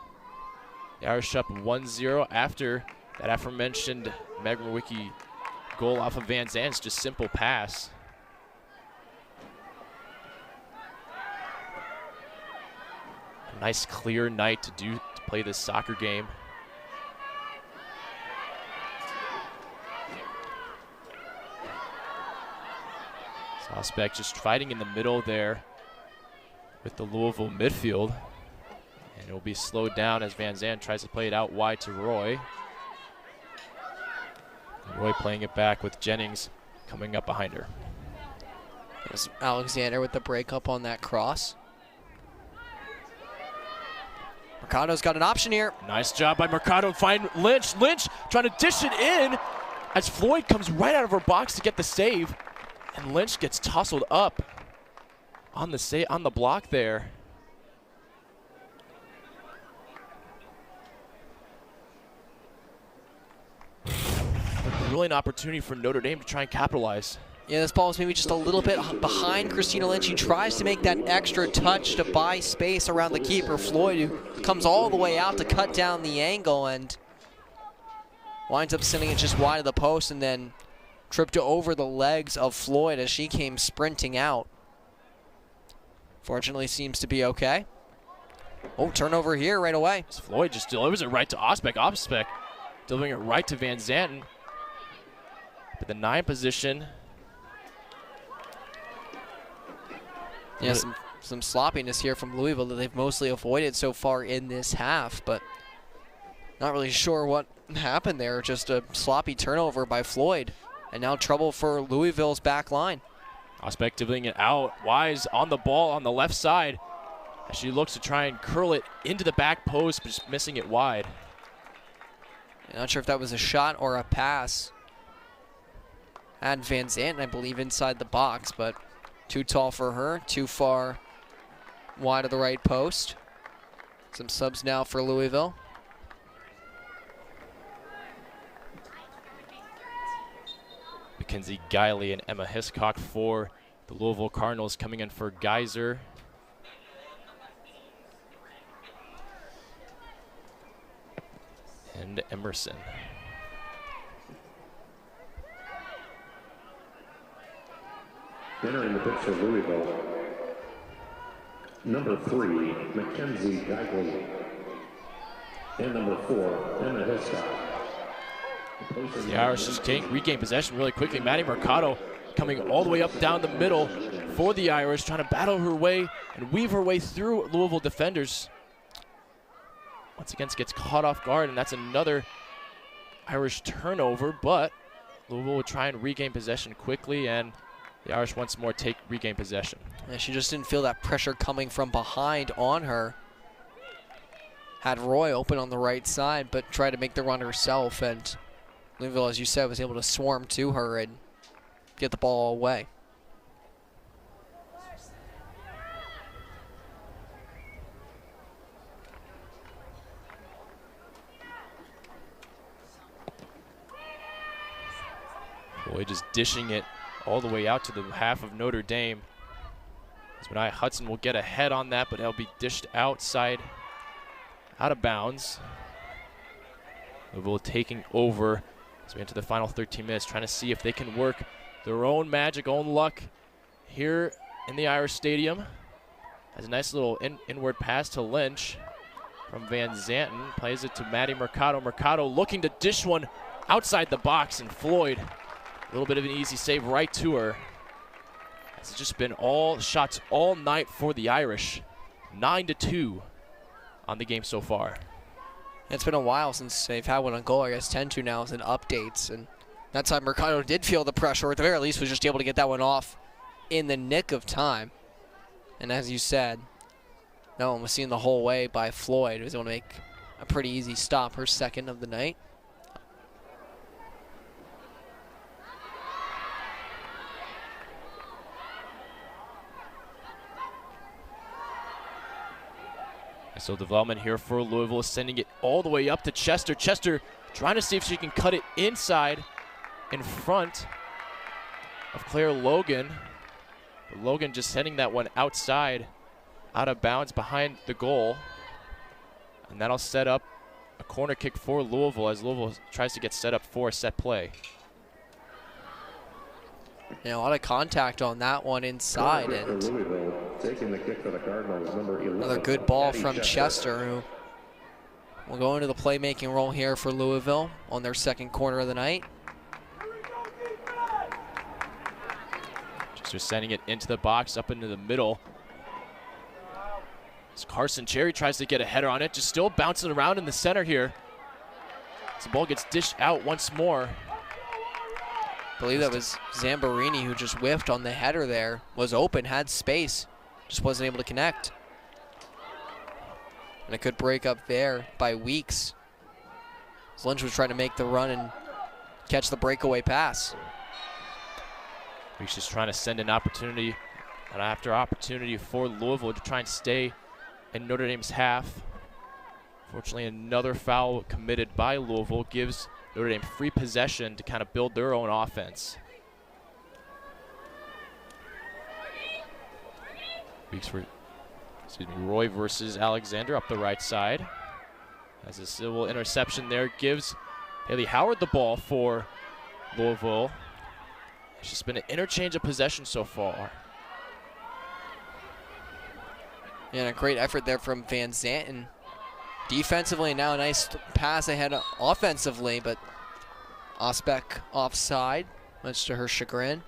[SPEAKER 1] The Irish up 1-0 after that aforementioned Meg Murwicki goal off of VanZant's just simple pass. A nice clear night to play this soccer game. Osbeck just fighting in the middle there with the Louisville midfield. And it will be slowed down as VanZant tries to play it out wide to Roy. And Roy playing it back with Jennings coming up behind her.
[SPEAKER 2] There's Alexander with the breakup on that cross. Mercado's got an option here.
[SPEAKER 1] Nice job by Mercado. Find Lynch. Lynch trying to dish it in as Floyd comes right out of her box to get the save. And Lynch gets tousled up on the block there. A brilliant opportunity for Notre Dame to try and capitalize.
[SPEAKER 2] Yeah, this ball is maybe just a little bit behind Christina Lynch. She tries to make that extra touch to buy space around the keeper, Floyd, who comes all the way out to cut down the angle and winds up sending it just wide of the post and then tripped over the legs of Floyd as she came sprinting out. Fortunately, seems to be okay. Oh, turnover here right away.
[SPEAKER 1] Floyd just delivers it right to Osbeck. Osbeck delivering it right to VanZant. But the 9 position.
[SPEAKER 2] Yeah, some sloppiness here from Louisville that they've mostly avoided so far in this half, but not really sure what happened there. Just a sloppy turnover by Floyd, and now trouble for Louisville's back line.
[SPEAKER 1] Osbeck delivering it out. Wise on the ball on the left side as she looks to try and curl it into the back post, but just missing it wide.
[SPEAKER 2] Not sure if that was a shot or a pass. Had VanZant, I believe, inside the box, but too tall for her, too far wide of the right post. Some subs now for Louisville.
[SPEAKER 1] Mackenzie Guiley and Emma Hiscock for the Louisville Cardinals, coming in for Geyser. And Emerson.
[SPEAKER 3] Entering the pitch for Louisville, number 3, Mackenzie Guiley, and number 4, Emma Hiscock.
[SPEAKER 1] The Irish just regain possession really quickly. Maddie Mercado coming all the way up down the middle for the Irish, trying to battle her way and weave her way through Louisville defenders. Once again, gets caught off guard, and that's another Irish turnover, but Louisville will try and regain possession quickly, and the Irish once more regain possession.
[SPEAKER 2] Yeah, she just didn't feel that pressure coming from behind on her. Had Roy open on the right side, but tried to make the run herself, and Louisville, as you said, was able to swarm to her and get the ball away.
[SPEAKER 1] Boy, just dishing it all the way out to the half of Notre Dame. Benai Hudson will get ahead on that, but it'll be dished outside, out of bounds. Louisville taking over as we enter the final 13 minutes, trying to see if they can work their own magic, own luck here in the Irish Stadium. Has a nice little inward pass to Lynch from VanZant. Plays it to Maddie Mercado. Mercado looking to dish one outside the box, and Floyd, a little bit of an easy save right to her. It's just been all shots all night for the Irish. 9-2 on the game so far.
[SPEAKER 2] It's been a while since they've had one on goal. I guess 10-2 now is in updates. And that time Mercado did feel the pressure, or at the very least was just able to get that one off in the nick of time. And as you said, that one was seen the whole way by Floyd. He was able to make a pretty easy stop, her second of the night.
[SPEAKER 1] So development here for Louisville, sending it all the way up to Chester. Chester trying to see if she can cut it inside in front of Claire Logan. But Logan just sending that one outside, out of bounds behind the goal. And that'll set up a corner kick for Louisville as Louisville tries to get set up for a set play.
[SPEAKER 2] Yeah, a lot of contact on that one inside, and another good ball from Chester, who will go into the playmaking role here for Louisville on their second corner of the night.
[SPEAKER 1] Chester sending it into the box, up into the middle. As Carson Cherry tries to get a header on it, just still bouncing around in the center here. As the ball gets dished out once more.
[SPEAKER 2] I believe that was Zamborini who just whiffed on the header there. Was open, had space, just wasn't able to connect. And a good break up there by Weeks. Lynch was trying to make the run and catch the breakaway pass.
[SPEAKER 1] Weeks just trying to send an opportunity and after opportunity for Louisville to try and stay in Notre Dame's half. Fortunately, another foul committed by Louisville gives Notre Dame free possession to kind of build their own offense. Roy versus Alexander up the right side. As a civil interception there gives Haley Howard the ball for Louisville. It's just been an interchange of possession so far.
[SPEAKER 2] And a great effort there from VanZant. And defensively, now a nice pass ahead offensively, but Osbeck offside, much to her chagrin.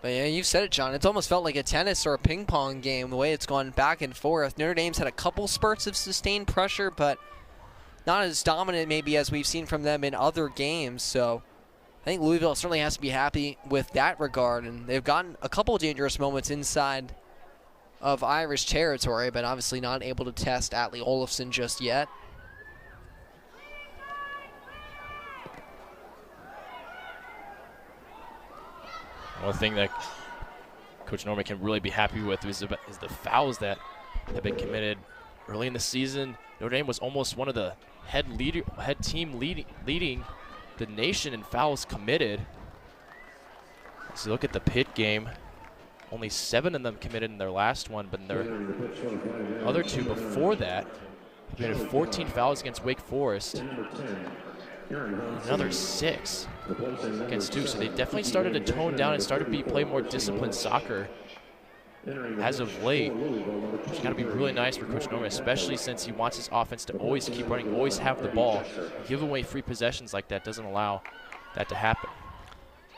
[SPEAKER 2] But yeah, you said it, John. It's almost felt like a tennis or a ping pong game, the way it's gone back and forth. Notre Dame's had a couple spurts of sustained pressure, but not as dominant maybe as we've seen from them in other games. So I think Louisville certainly has to be happy with that regard. And they've gotten a couple of dangerous moments inside of Irish territory, but obviously not able to test Atlee Olafson just yet.
[SPEAKER 1] One thing that Coach Norman can really be happy with is the fouls that have been committed early in the season. Notre Dame was almost one of the head team leading the nation in fouls committed. So look at the Pitt game. Only 7 of them committed in their last one, but in their other 2 before that, they committed 14 fouls against Wake Forest. Another 6 against Duke. So they definitely started to tone down and started to play more disciplined soccer as of late, which has got to be really nice for Coach Norman, especially since he wants his offense to always keep running, always have the ball. Give away free possessions like that doesn't allow that to happen.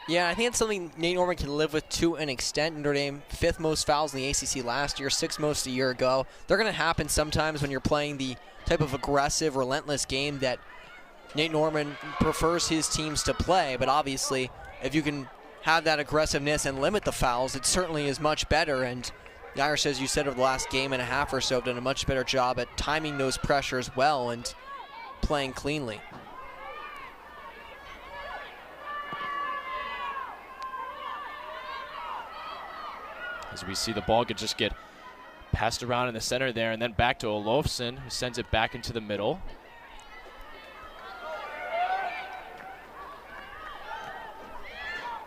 [SPEAKER 2] Yeah, I think it's something Nate Norman can live with to an extent. Notre Dame, 5th most fouls in the ACC last year, 6th most a year ago. They're going to happen sometimes when you're playing the type of aggressive, relentless game that Nate Norman prefers his teams to play. But obviously, if you can have that aggressiveness and limit the fouls, it certainly is much better. And the Irish, as you said, over the last game and a half or so, have done a much better job at timing those pressures well and playing cleanly.
[SPEAKER 1] As we see the ball could just get passed around in the center there and then back to Olofsson, who sends it back into the middle.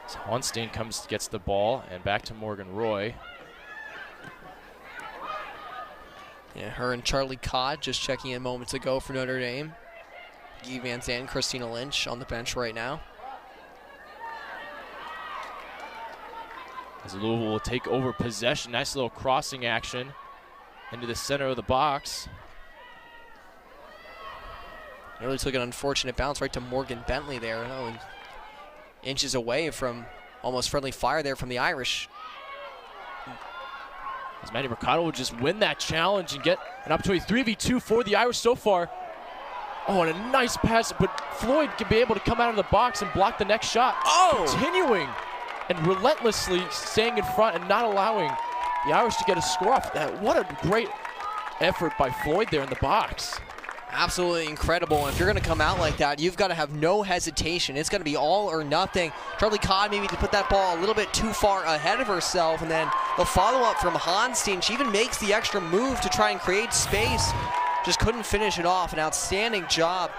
[SPEAKER 1] So Honstein gets the ball and back to Morgan Roy.
[SPEAKER 2] Yeah, her and Charlie Codd just checking in moments ago for Notre Dame. Guy VanZant and Christina Lynch on the bench right now.
[SPEAKER 1] As Louisville will take over possession. Nice little crossing action into the center of the box.
[SPEAKER 2] Really took an unfortunate bounce right to Morgan Bentley there. And inches away from almost friendly fire there from the Irish.
[SPEAKER 1] As Manny Mercado will just win that challenge and get an opportunity 3v2 for the Irish so far. Oh, and a nice pass, but Floyd can be able to come out of the box and block the next shot.
[SPEAKER 2] Oh!
[SPEAKER 1] Continuing and relentlessly staying in front and not allowing the Irish to get a score off that. What a great effort by Floyd there in the box.
[SPEAKER 2] Absolutely incredible. And if you're going to come out like that, you've got to have no hesitation. It's going to be all or nothing. Charlie Codd maybe to put that ball a little bit too far ahead of herself, and then the follow-up from Honstein. She even makes the extra move to try and create space. Just couldn't finish it off. An outstanding job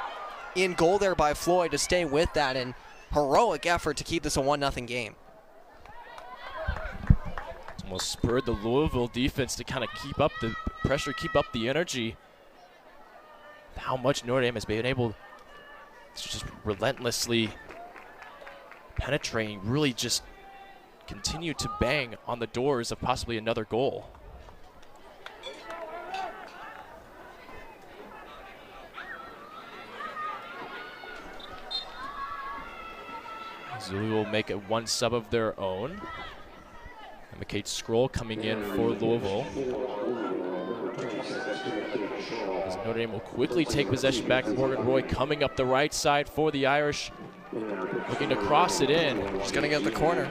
[SPEAKER 2] in goal there by Floyd to stay with that, and heroic effort to keep this a 1-0 game.
[SPEAKER 1] Almost spurred the Louisville defense to kind of keep up the pressure, keep up the energy. How much Notre Dame has been able to just relentlessly penetrating, really just continue to bang on the doors of possibly another goal. Zulu will make it 1 sub of their own. And McKade Scroll coming in for Louisville. As Notre Dame will quickly take possession back. Morgan Roy coming up the right side for the Irish. Looking to cross it in.
[SPEAKER 2] She's going to get the corner.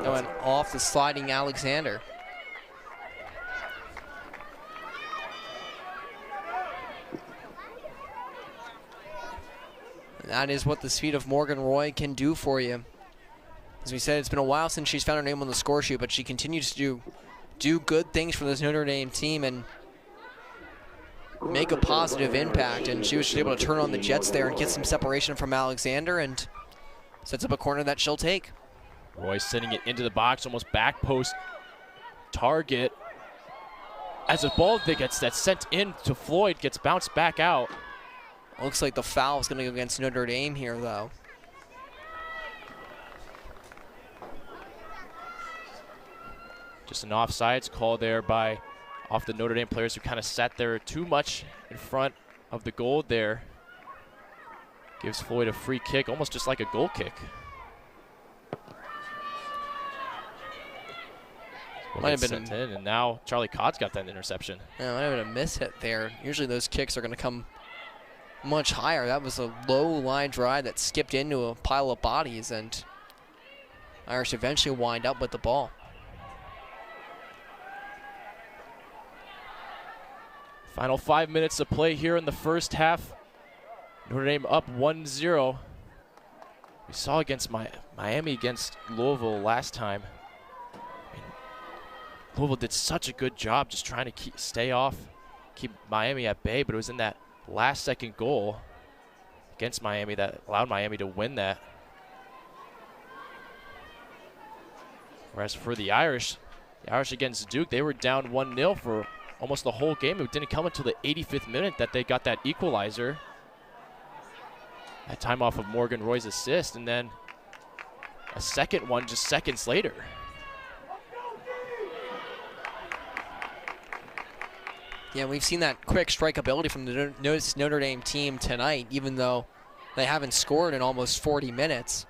[SPEAKER 2] Oh, and off the sliding Alexander. That is what the speed of Morgan Roy can do for you. As we said, it's been a while since she's found her name on the score sheet, but she continues to do good things for this Notre Dame team and make a positive impact. And she was able to turn on the Jets there and get some separation from Alexander and sets up a corner that she'll take.
[SPEAKER 1] Roy sending it into the box, almost back post target. As a ball that's sent in to Floyd gets bounced back out.
[SPEAKER 2] Looks like the foul is going to go against Notre Dame here, though.
[SPEAKER 1] Just an offsides call there off the Notre Dame players who kind of sat there too much in front of the goal there. Gives Floyd a free kick, almost just like a goal kick. Might have been in, and now Charlie Codd's got that interception.
[SPEAKER 2] Yeah, might have been a miss hit there. Usually those kicks are going to come much higher. That was a low line drive that skipped into a pile of bodies, and Irish eventually wind up with the ball.
[SPEAKER 1] Final 5 minutes to play here in the first half. Notre Dame up 1-0. We saw against Miami against Louisville last time. I mean, Louisville did such a good job just trying to keep Miami at bay, but it was in that last second goal against Miami that allowed Miami to win that. Whereas for the Irish against Duke, they were down 1-0 for almost the whole game. It didn't come until the 85th minute that they got that equalizer. That time off of Morgan Roy's assist, and then a second one just seconds later.
[SPEAKER 2] Yeah, we've seen that quick strike ability from the Notre Dame team tonight, even though they haven't scored in almost 40 minutes.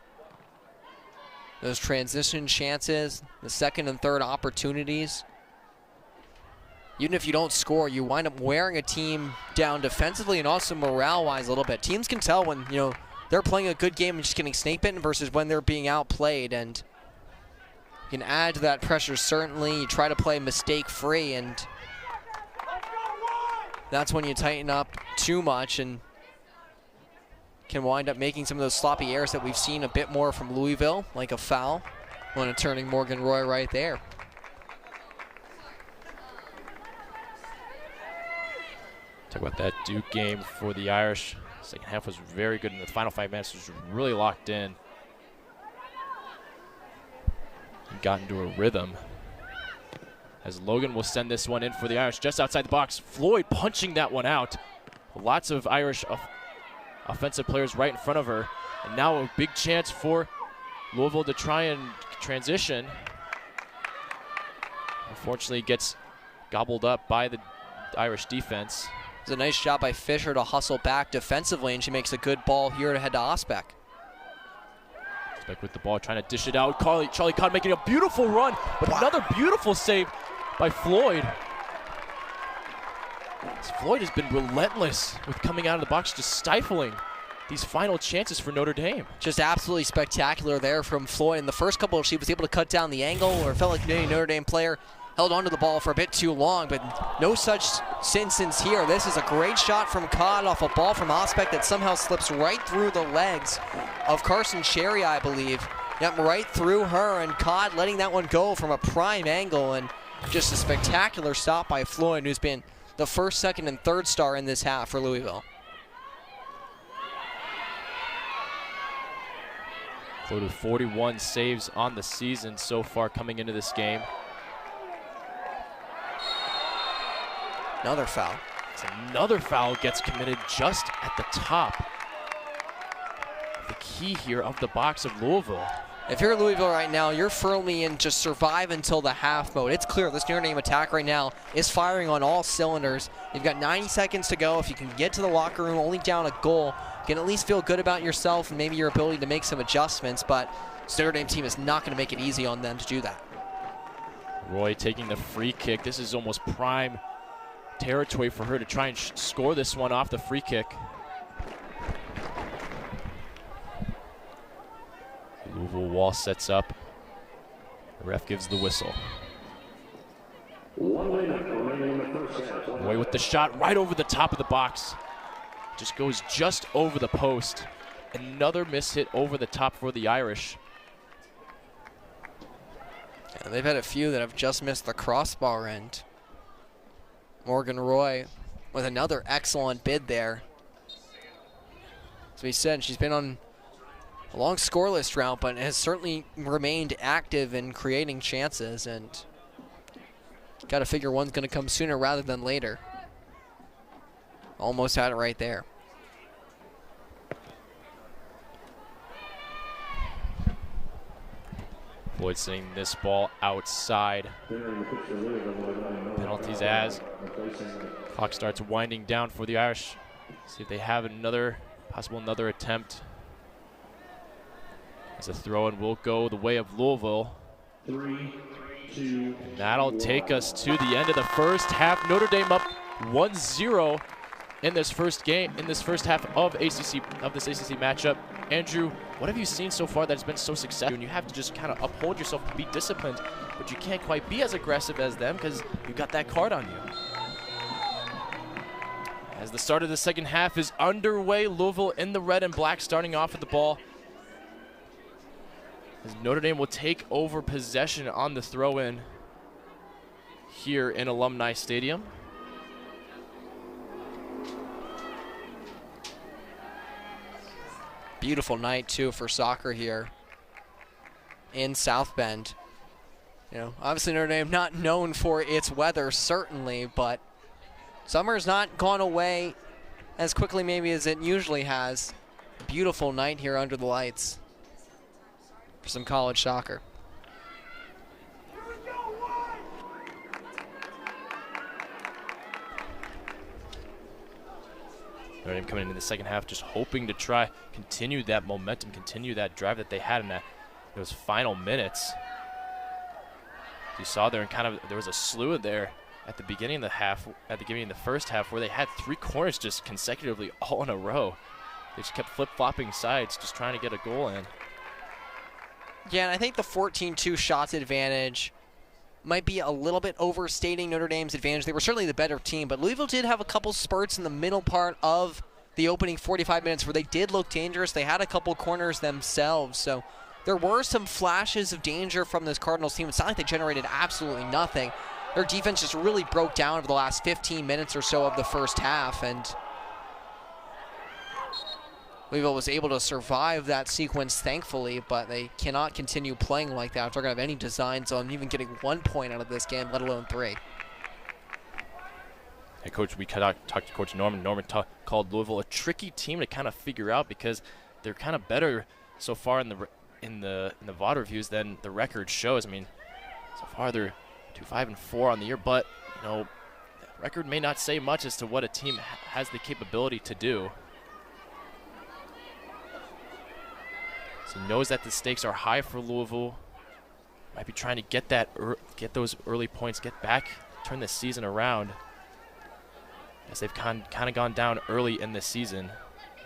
[SPEAKER 2] Those transition chances, the second and third opportunities. Even if you don't score, you wind up wearing a team down defensively and also morale-wise a little bit. Teams can tell when, they're playing a good game and just getting snake-bitten versus when they're being outplayed, and you can add to that pressure certainly. You try to play mistake-free, and that's when you tighten up too much and can wind up making some of those sloppy errors that we've seen a bit more from Louisville, like a foul when turning Morgan Roy right there.
[SPEAKER 1] Talk about that Duke game for the Irish. Second half was very good, and the final 5 minutes was really locked in. Got into a rhythm. As Logan will send this one in for the Irish just outside the box. Floyd punching that one out. Lots of Irish offensive players right in front of her. And now a big chance for Louisville to try and transition. Unfortunately, gets gobbled up by the Irish defense.
[SPEAKER 2] It's a nice job by Fisher to hustle back defensively, and she makes a good ball here to head to Osbeck.
[SPEAKER 1] Osbeck with the ball, trying to dish it out. Charlie Codd making a beautiful run, but another beautiful save by Floyd. Floyd has been relentless with coming out of the box, just stifling these final chances for Notre Dame.
[SPEAKER 2] Just absolutely spectacular there from Floyd. In the first couple, she was able to cut down the angle, or felt like any Notre Dame player held onto the ball for a bit too long, but no such instance here. This is a great shot from Codd off a ball from Osbeck that somehow slips right through the legs of Carson Cherry, I believe. Yep, right through her, and Codd letting that one go from a prime angle, and just a spectacular stop by Floyd, who's been the first, second, and third star in this half for Louisville.
[SPEAKER 1] Floyd with 41 saves on the season so far coming into this game.
[SPEAKER 2] Another foul.
[SPEAKER 1] Another foul gets committed just at the top. The key here of the box of Louisville.
[SPEAKER 2] If you're Louisville right now, you're firmly in just survive until the half mode. It's clear this Notre Dame attack right now is firing on all cylinders. You've got 90 seconds to go. If you can get to the locker room only down a goal, you can at least feel good about yourself and maybe your ability to make some adjustments, but this Notre Dame team is not going to make it easy on them to do that.
[SPEAKER 1] Roy taking the free kick. This is almost prime territory for her to try and score this one off the free kick. Louisville wall sets up. The ref gives the whistle. Roy with the shot right over the top of the box. Just goes just over the post. another miss hit over the top for the Irish.
[SPEAKER 2] Yeah, they've had a few that have just missed the crossbar end. Morgan Roy with another excellent bid there. As we said, she's been on a long scoreless drought, but has certainly remained active in creating chances, and got to figure one's going to come sooner rather than later. Almost had it right there.
[SPEAKER 1] Floyd sending this ball outside. Penalties as clock starts winding down for the Irish. See if they have another attempt. As a throw-in will go the way of Louisville.
[SPEAKER 3] 3, 2,
[SPEAKER 1] and that'll take us to the end of the first half. Notre Dame up 1-0 in this first game, in this first half of this ACC matchup. Andrew, what have you seen so far that has been so successful? And you have to just kind of uphold yourself and be disciplined, but you can't quite be as aggressive as them because you've got that card on you. As the start of the second half is underway, Louisville in the red and black starting off with the ball. As Notre Dame will take over possession on the throw-in here in Alumni Stadium.
[SPEAKER 2] Beautiful night, too, for soccer here in South Bend. You know, obviously Notre Dame not known for its weather, certainly, but summer's not gone away as quickly maybe as it usually has. Beautiful night here under the lights for some college soccer.
[SPEAKER 1] Notre Dame coming into the second half just hoping to try continue that momentum, continue that drive that they had in those final minutes. You saw there, and there was a slew there at the beginning of the half, at the beginning of the first half, where they had 3 corners just consecutively all in a row. They just kept flip-flopping sides, just trying to get a goal in.
[SPEAKER 2] Yeah, and I think the 14-2 shots advantage might be a little bit overstating Notre Dame's advantage. They were certainly the better team, but Louisville did have a couple spurts in the middle part of the opening 45 minutes where they did look dangerous. They had a couple corners themselves, so there were some flashes of danger from this Cardinals team. It's not like they generated absolutely nothing. Their defense just really broke down over the last 15 minutes or so of the first half, and Louisville was able to survive that sequence, thankfully, but they cannot continue playing like that if they're going to have any designs on even getting 1 point out of this game, let alone 3.
[SPEAKER 1] Hey, Coach, we talked to Coach Norman. Norman called Louisville a tricky team to kind of figure out because they're kind of better so far in the VOD reviews than the record shows. I mean, so far they're 2-5-4 on the year, but you know, the record may not say much as to what a team has the capability to do. So he knows that the stakes are high for Louisville. Might be trying to get those early points, get back, turn this season around. As they've kind of gone down early in this season.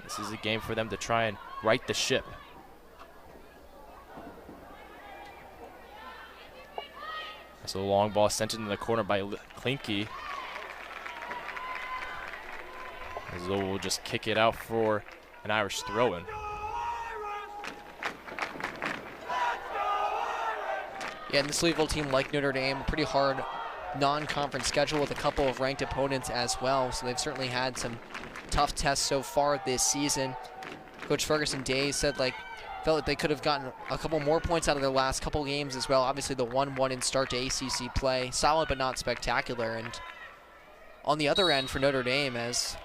[SPEAKER 1] This is a game for them to try and right the ship. So the long ball sent into the corner by Klinke. As Louisville will just kick it out for an Irish throw-in.
[SPEAKER 2] Yeah, and this Louisville team, like Notre Dame, pretty hard non-conference schedule with a couple of ranked opponents as well, so they've certainly had some tough tests so far this season. Coach Ferguson Day said felt like they could have gotten a couple more points out of their last couple games as well. Obviously the 1-1 in start to ACC play, solid but not spectacular. And on the other end for Notre Dame, as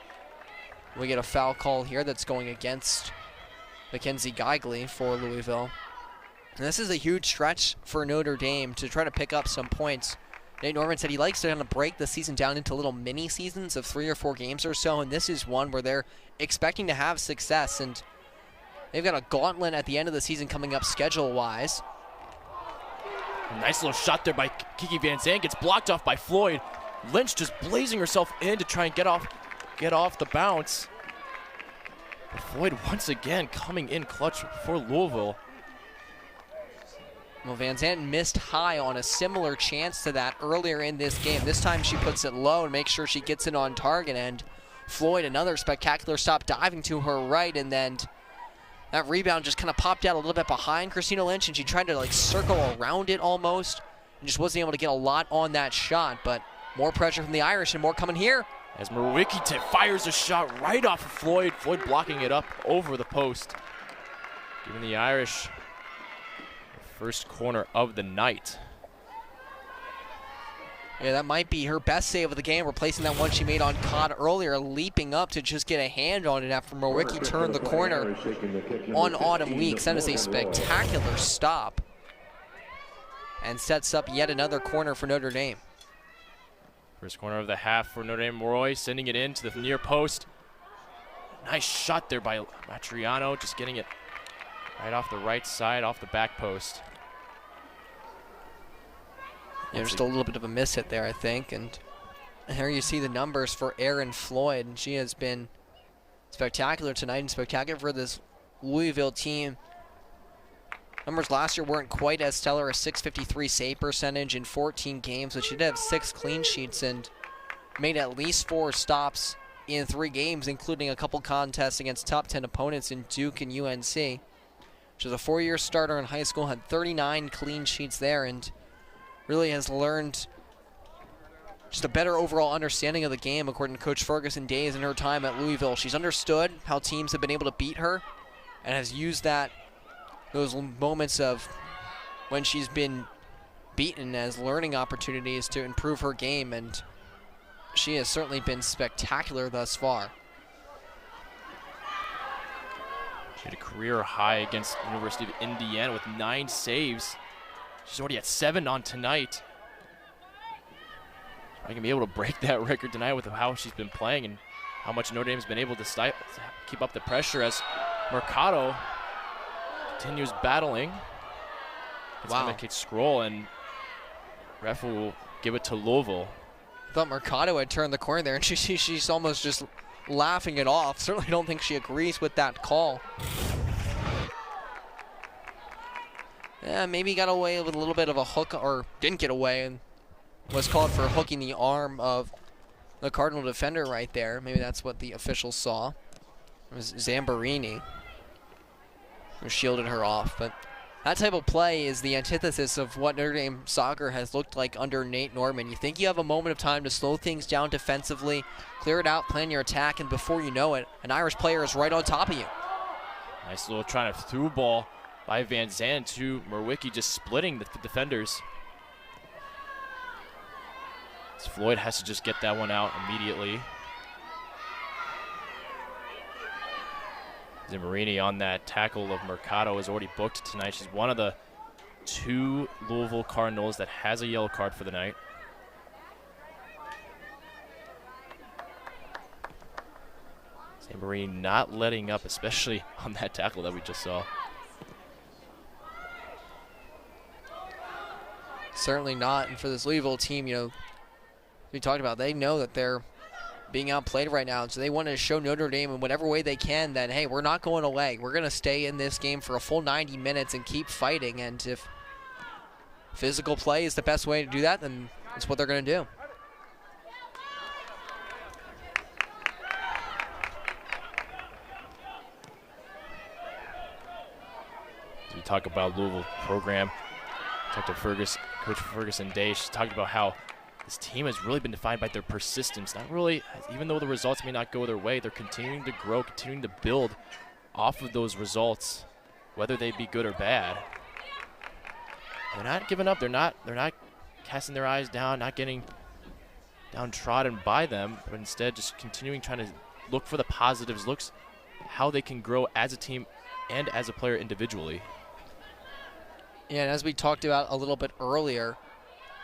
[SPEAKER 2] we get a foul call here that's going against Mackenzie Geigley for Louisville. And this is a huge stretch for Notre Dame to try to pick up some points. Nate Norman said he likes to kind of break the season down into little mini seasons of 3 or 4 games or so, and this is one where they're expecting to have success, and they've got a gauntlet at the end of the season coming up schedule-wise.
[SPEAKER 1] Nice little shot there by Kiki VanZant, gets blocked off by Floyd. Lynch just blazing herself in to try and get off the bounce. But Floyd once again coming in clutch for Louisville.
[SPEAKER 2] Well, VanZant missed high on a similar chance to that earlier in this game. This time she puts it low and makes sure she gets it on target. And Floyd, another spectacular stop, diving to her right, and then That rebound just kind of popped out a little bit behind Christina Lynch, and she tried to like circle around it almost, and just wasn't able to get a lot on that shot. But more pressure from the Irish, and more coming here.
[SPEAKER 1] As Mrowicki fires a shot right off of Floyd. Floyd blocking it up over the post, giving the Irish the first corner of the night.
[SPEAKER 2] Yeah, that might be her best save of the game, replacing that one she made on Codd earlier, leaping up to just get a hand on it after Mrowicki turned the corner on Autumn Weeks. That is a spectacular stop and sets up yet another corner for Notre Dame.
[SPEAKER 1] First corner of the half for Notre Dame. Roy sending it into the near post. Nice shot there by Matriano, just getting it right off the right side, off the back post.
[SPEAKER 2] Yeah, just a little bit of a miss hit there, I think. And here you see the numbers for Erin Floyd. And she has been spectacular tonight and spectacular for this Louisville team. Numbers last year weren't quite as stellar, a .653 save percentage in 14 games, but she did have 6 clean sheets and made at least 4 stops in 3 games, including a couple contests against top 10 opponents in Duke and UNC. She was a 4-year starter in high school, had 39 clean sheets there, and really has learned just a better overall understanding of the game, according to Coach Ferguson Days in her time at Louisville. She's understood how teams have been able to beat her and has used those moments of when she's been beaten as learning opportunities to improve her game, and she has certainly been spectacular thus far.
[SPEAKER 1] She had a career high against the University of Indiana with 9 saves. She's already at 7 on tonight. I can be able to break that record tonight with how she's been playing and how much Notre Dame's been able to keep up the pressure as Mercado continues battling. It's going to kick scroll, and ref will give it to Louisville.
[SPEAKER 2] I thought Mercado had turned the corner there, and she's almost just laughing it off. Certainly don't think she agrees with that call. Yeah, maybe got away with a little bit of a hook, or didn't get away, and was called for hooking the arm of the Cardinal defender right there. Maybe that's what the officials saw. It was Zamborini who shielded her off. But that type of play is the antithesis of what Notre Dame soccer has looked like under Nate Norman. You think you have a moment of time to slow things down defensively, clear it out, plan your attack, and before you know it, an Irish player is right on top of you.
[SPEAKER 1] Nice little trying to through ball by VanZant to Mrowicki, just splitting the defenders. Floyd has to just get that one out immediately. Zamborini on that tackle of Mercado is already booked tonight. She's one of the 2 Louisville Cardinals that has a yellow card for the night. Zamborini not letting up, especially on that tackle that we just saw.
[SPEAKER 2] Certainly not, and for this Louisville team, you know, we talked about, they know that they're being outplayed right now, so they want to show Notre Dame in whatever way they can that, hey, we're not going away. We're going to stay in this game for a full 90 minutes and keep fighting, and if physical play is the best way to do that, then that's what they're going to do.
[SPEAKER 1] As we talk about Louisville program, talked to Coach Ferguson Day, she talked about how this team has really been defined by their persistence. Not really, even though the results may not go their way, they're continuing to grow, continuing to build off of those results, whether they be good or bad. They're not giving up. They're not casting their eyes down, not getting downtrodden by them, but instead just continuing trying to look for the positives, looks how they can grow as a team and as a player individually.
[SPEAKER 2] Yeah, and as we talked about a little bit earlier,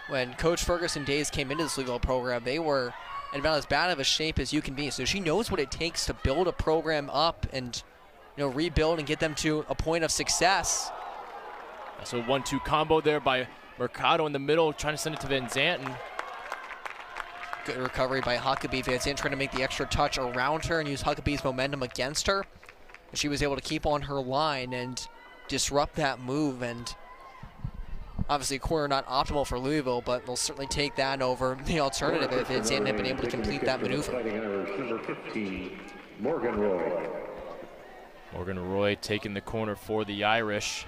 [SPEAKER 2] when Coach Ferguson Days came into this Louisville program, they were in about as bad of a shape as you can be. So she knows what it takes to build a program up and, you know, rebuild and get them to a point of success.
[SPEAKER 1] So 1-2 combo there by Mercado in the middle, trying to send it to VanZant. And
[SPEAKER 2] good recovery by Huckabee. VanZant trying to make the extra touch around her and use Huckabee's momentum against her. And she was able to keep on her line and disrupt that move. And obviously, a corner not optimal for Louisville, but they'll certainly take that over the alternative if VanZant had been able to complete that maneuver.
[SPEAKER 1] Morgan Roy taking the corner for the Irish.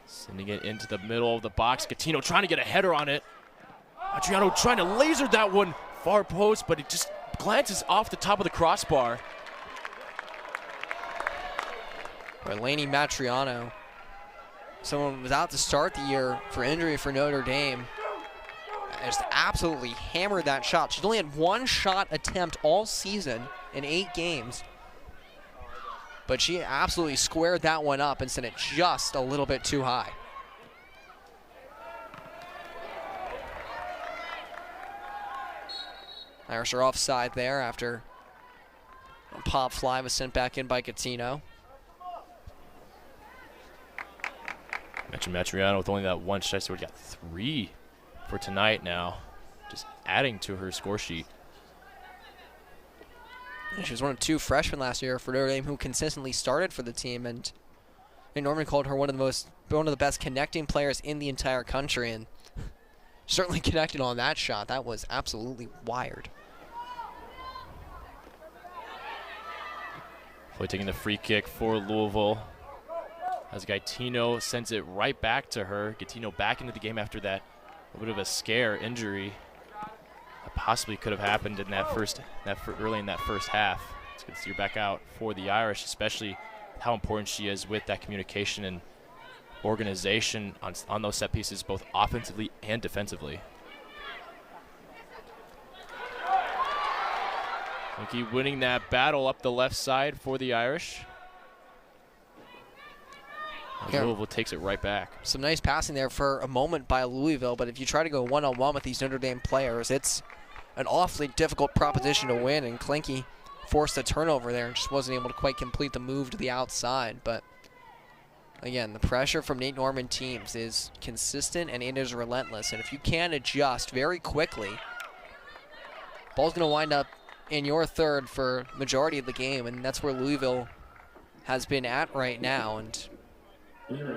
[SPEAKER 1] Sending it into the middle of the box. Gattino trying to get a header on it. Matriano trying to laser that one far post, but it just glances off the top of the crossbar.
[SPEAKER 2] Laney Matriano, someone was out to start the year for injury for Notre Dame, just absolutely hammered that shot. She's only had one shot attempt all season in 8 games, but she absolutely squared that one up and sent it just a little bit too high. Irish are offside there after a pop fly was sent back in by Gattino.
[SPEAKER 1] Mentioned Matriano with only that one shot, so we got 3 for tonight now, just adding to her score sheet.
[SPEAKER 2] She was one of 2 freshmen last year for Notre Dame who consistently started for the team, and Norman called her one of the best connecting players in the entire country, and certainly connected on that shot. That was absolutely wired.
[SPEAKER 1] Floyd taking the free kick for Louisville, as Gattino sends it right back to her. Gattino back into the game after that a bit of a scare injury that possibly could have happened in early in that first half. It's good to see her back out for the Irish, especially how important she is with that communication and organization on those set pieces, both offensively and defensively. Klinke winning that battle up the left side for the Irish.
[SPEAKER 2] Yeah.
[SPEAKER 1] Louisville takes it right back. Some
[SPEAKER 2] nice passing there for a moment by Louisville, but if you try to go one-on-one with these Notre Dame players, it's an awfully difficult proposition to win, and Klinke forced a turnover there and just wasn't able to quite complete the move to the outside. But again, the pressure from Nate Norman teams is consistent and it is relentless, and if you can adjust very quickly, ball's going to wind up in your third for majority of the game, and that's where Louisville has been at right now, and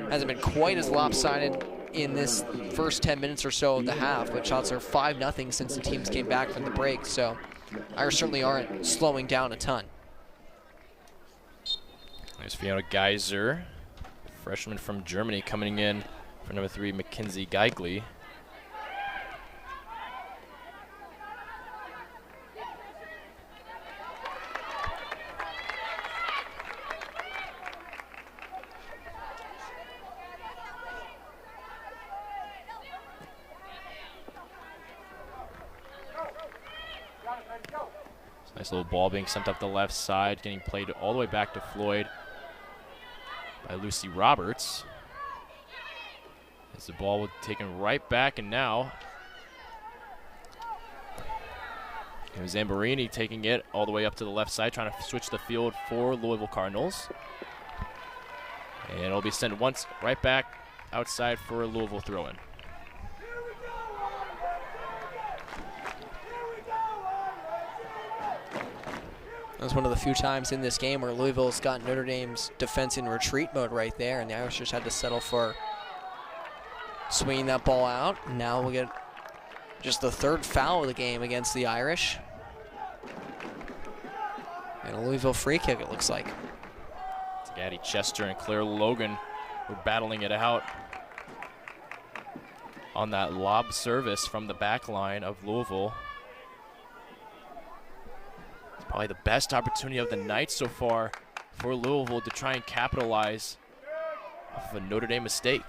[SPEAKER 2] hasn't been quite as lopsided in this first 10 minutes or so of the half, but shots are 5-0 since the teams came back from the break, so Irish certainly aren't slowing down a ton.
[SPEAKER 1] There's Fiona Geiser, freshman from Germany, coming in for number 3, Mackenzie Geigley. Nice little ball being sent up the left side, getting played all the way back to Floyd by Lucy Roberts. As the ball was taken right back, and now it was Zamborini taking it all the way up to the left side, trying to switch the field for Louisville Cardinals. And it'll be sent once right back outside for a Louisville throw-in.
[SPEAKER 2] That was one of the few times in this game where Louisville's got Notre Dame's defense in retreat mode right there, and the Irish just had to settle for swinging that ball out. And now we'll get just the 3rd foul of the game against the Irish. And a Louisville free kick, it looks like.
[SPEAKER 1] Gaddy Chester and Claire Logan were battling it out on that lob service from the back line of Louisville. Probably the best opportunity of the night so far for Louisville to try and capitalize off of a Notre Dame mistake.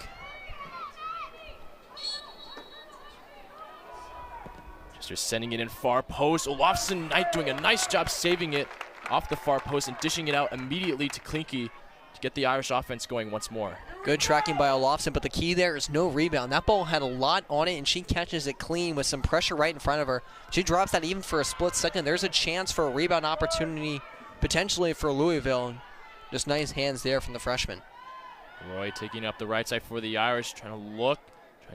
[SPEAKER 1] Just sending it in far post. Olofsson Knight doing a nice job saving it off the far post and dishing it out immediately to Klinke to get the Irish offense going once more.
[SPEAKER 2] Good tracking by Olofsson, but the key there is no rebound. That ball had a lot on it, and she catches it clean with some pressure right in front of her. She drops that even for a split second. There's a chance for a rebound opportunity potentially for Louisville. Just nice hands there from the freshman.
[SPEAKER 1] Roy taking up the right side for the Irish, trying to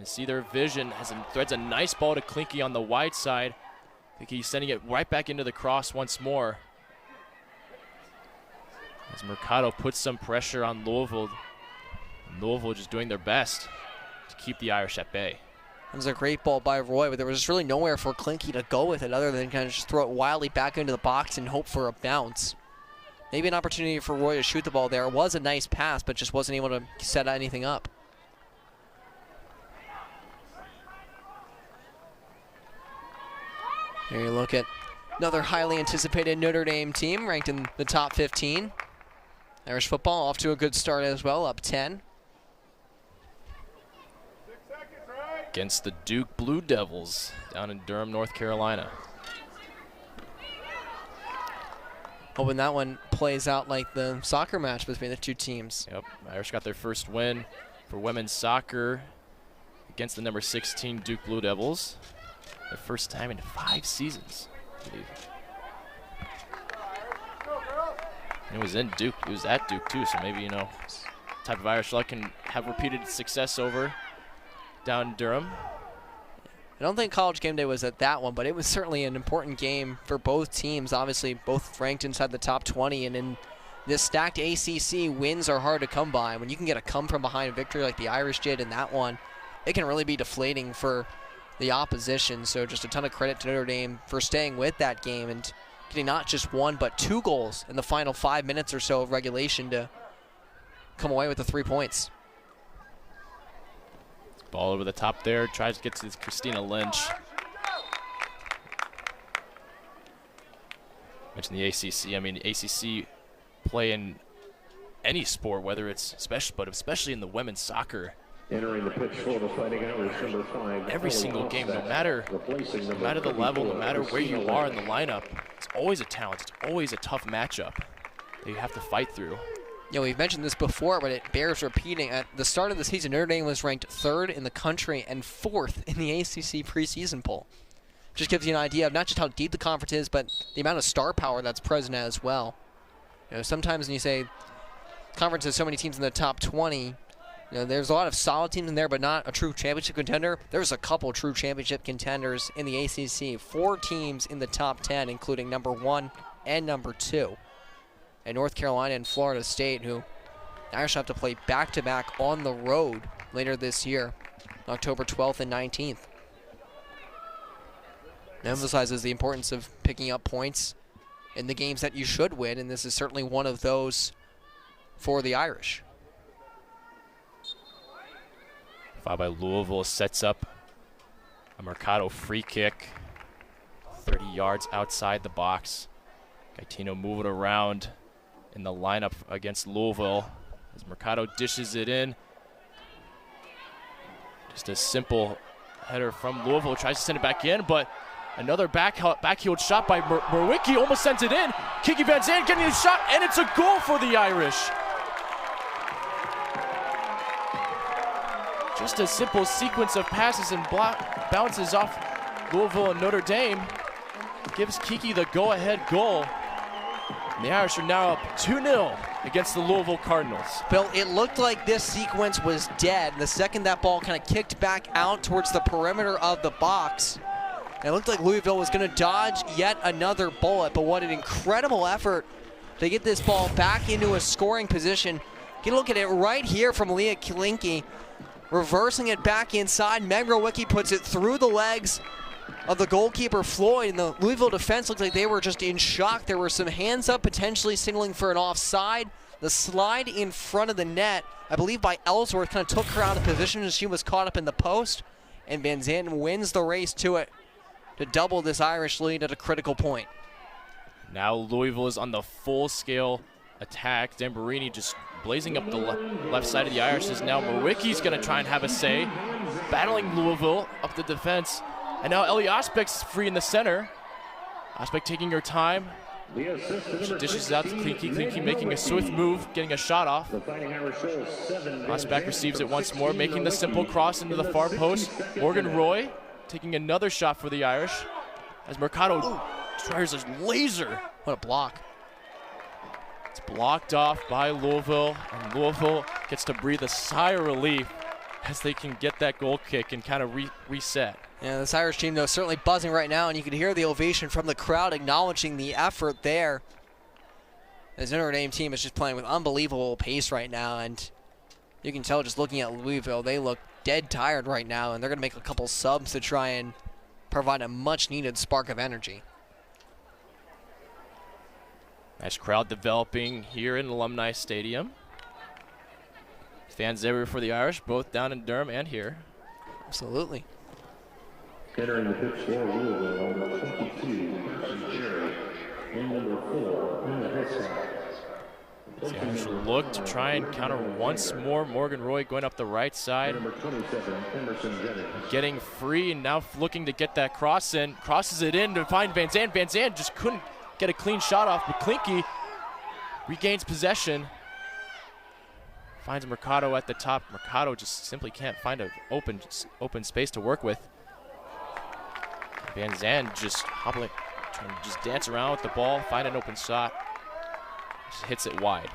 [SPEAKER 1] see their vision. Threads a nice ball to Klinke on the wide side. Klinke sending it right back into the cross once more. As Mercado puts some pressure on Louisville. Louisville just doing their best to keep the Irish at bay.
[SPEAKER 2] It was a great ball by Roy, but there was just really nowhere for Klinke to go with it other than kind of just throw it wildly back into the box and hope for a bounce. Maybe an opportunity for Roy to shoot the ball there. It was a nice pass, but just wasn't able to set anything up. Here you look at another highly anticipated Notre Dame team ranked in the top 15. Irish football off to a good start as well, up 10.
[SPEAKER 1] Against the Duke Blue Devils down in Durham, North Carolina.
[SPEAKER 2] Hoping that one plays out like the soccer match between the two teams.
[SPEAKER 1] Yep, Irish got their first win for women's soccer against the number 16 Duke Blue Devils. Their first time in 5 seasons, I believe. And it was in Duke. It was at Duke too, so maybe, you know, type of Irish luck can have repeated success over down in Durham.
[SPEAKER 2] I don't think College Game Day was at that one, but it was certainly an important game for both teams. Obviously, both ranked inside the top 20, and in this stacked ACC, wins are hard to come by. When you can get a come-from-behind victory like the Irish did in that one, it can really be deflating for the opposition. So just a ton of credit to Notre Dame for staying with that game and getting not just 1 but 2 goals in the final 5 minutes or so of regulation to come away with the 3 points.
[SPEAKER 1] Ball over the top there, tries to get to Christina Lynch. Mentioned the ACC. I mean, the ACC play in any sport, whether it's especially in the women's soccer.
[SPEAKER 3] Entering the pitch for the Fighting Irish, number 5.
[SPEAKER 1] Every single game, no matter the level, no matter where you are in the lineup, it's always a talent. It's always a tough matchup that you have to fight through.
[SPEAKER 2] You know, we've mentioned this before, but it bears repeating. At the start of the season, Notre Dame was ranked 3rd in the country and 4th in the ACC preseason poll. Just gives you an idea of not just how deep the conference is, but the amount of star power that's present as well. You know, sometimes when you say conference has so many teams in the top 20, you know, there's a lot of solid teams in there, but not a true championship contender. There's a couple true championship contenders in the ACC. 4 teams in the top 10, including number 1 and number 2. And North Carolina and Florida State, who the Irish have to play back-to-back on the road later this year, October 12th and 19th. It emphasizes the importance of picking up points in the games that you should win, and this is certainly one of those for the Irish.
[SPEAKER 1] Foul by Louisville sets up a Mercado free kick, 30 yards outside the box. Gaetino moving around in the lineup against Louisville as Mercado dishes it in. Just a simple header from Louisville, tries to send it back in, but another backheeled shot by Murwicki almost sends it in. Kiki VanZant getting the shot, and it's a goal for the Irish. Just a simple sequence of passes and bounces off Louisville and Notre Dame gives Kiki the go-ahead goal. And the Irish are now up 2-0 against the Louisville Cardinals.
[SPEAKER 2] Bill, it looked like this sequence was dead. The second that ball kind of kicked back out towards the perimeter of the box, it looked like Louisville was going to dodge yet another bullet, but what an incredible effort to get this ball back into a scoring position. Get a look at it right here from Leah Klinke, reversing it back inside. Meg Murwicki puts it through the legs of the goalkeeper Floyd, and the Louisville defense looked like they were just in shock. There were some hands up, potentially signaling for an offside. The slide in front of the net, I believe by Ellsworth, kind of took her out of position as she was caught up in the post, and VanZant wins the race to it to double this Irish lead at a critical point.
[SPEAKER 1] Now Louisville is on the full-scale attack. Zamborini just blazing up the left side of the Irish as now Murwicki's going to try and have a say, battling Louisville up the defense. And now Ellie Osbeck's free in the center. Osbeck taking her time. She dishes it out to Klinke. Klinke making a swift move, getting a shot off. Osbeck receives it once more, making the simple cross into the far post. Morgan Roy taking another shot for the Irish as Mercado tries a laser.
[SPEAKER 2] What a block.
[SPEAKER 1] It's blocked off by Louisville, and Louisville gets to breathe a sigh of relief as they can get that goal kick and kind of reset.
[SPEAKER 2] Yeah, this Irish team, though, certainly buzzing right now, and you can hear the ovation from the crowd acknowledging the effort there. This Notre Dame team is just playing with unbelievable pace right now, and you can tell just looking at Louisville, they look dead tired right now, and they're going to make a couple subs to try and provide a much-needed spark of energy.
[SPEAKER 1] Nice crowd developing here in Alumni Stadium. Fans everywhere for the Irish, both down in Durham and here.
[SPEAKER 2] Absolutely.
[SPEAKER 3] Entering the pitch for Louisville, number 22, Carson Cherry, and number 4, Emma Hessock.
[SPEAKER 1] The Irish look to try and counter once more. Morgan Roy going up the right side.
[SPEAKER 3] Number 27, Emerson Jennings.
[SPEAKER 1] Getting free and now looking to get that cross in. Crosses it in to find VanZant. VanZant just couldn't get a clean shot off, but Klinke regains possession. Finds Mercado at the top. Mercado just simply can't find an open space to work with. VanZant just hobbling, trying to just dance around with the ball, find an open shot. Just hits it wide.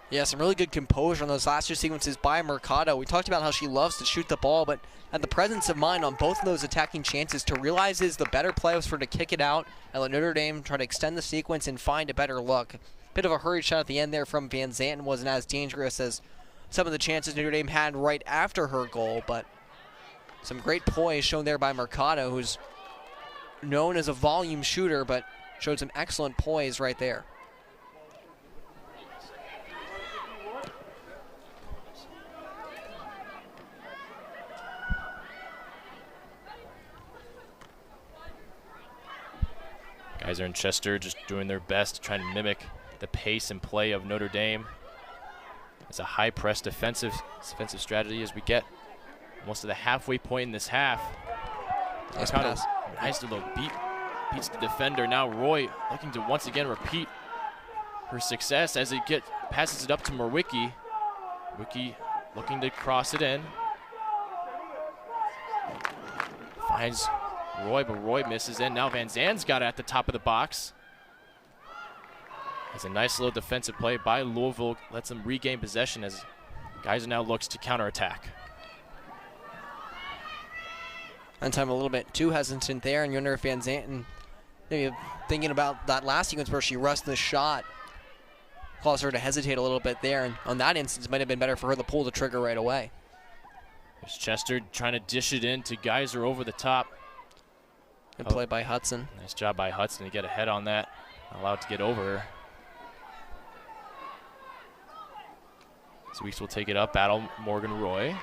[SPEAKER 2] Yeah, some really good composure on those last two sequences by Mercado. We talked about how she loves to shoot the ball, but had the presence of mind on both of those attacking chances to realize is the better play was for her to kick it out and let Notre Dame try to extend the sequence and find a better look. Bit of a hurried shot at the end there from VanZant wasn't as dangerous as some of the chances Notre Dame had right after her goal, but some great poise shown there by Mercado, who's known as a volume shooter, but showed some excellent poise right there.
[SPEAKER 1] Guys are in Chester just doing their best to try and mimic the pace and play of Notre Dame. It's a high press defensive strategy as we get almost to the halfway point in this half.
[SPEAKER 2] Nice pass.
[SPEAKER 1] Nice little beats the defender. Now Roy looking to once again repeat her success as it passes it up to Merwicki. Merwicki looking to cross it in. Finds Roy, but Roy misses in. Now VanZant's got it at the top of the box. It's a nice little defensive play by Louisville. Lets them regain possession as Geyser now looks to counterattack.
[SPEAKER 2] And time a little bit too hesitant there, and you wonder if VanZant, and maybe thinking about that last sequence where she rushed the shot, caused her to hesitate a little bit there, and on that instance, it might have been better for her to pull the trigger right away.
[SPEAKER 1] There's Chester trying to dish it in to Geyser over the top.
[SPEAKER 2] Good play by Hudson.
[SPEAKER 1] Nice job by Hudson to get ahead on that. Not allowed to get over her. So Weeks will take it up, battle Morgan Roy.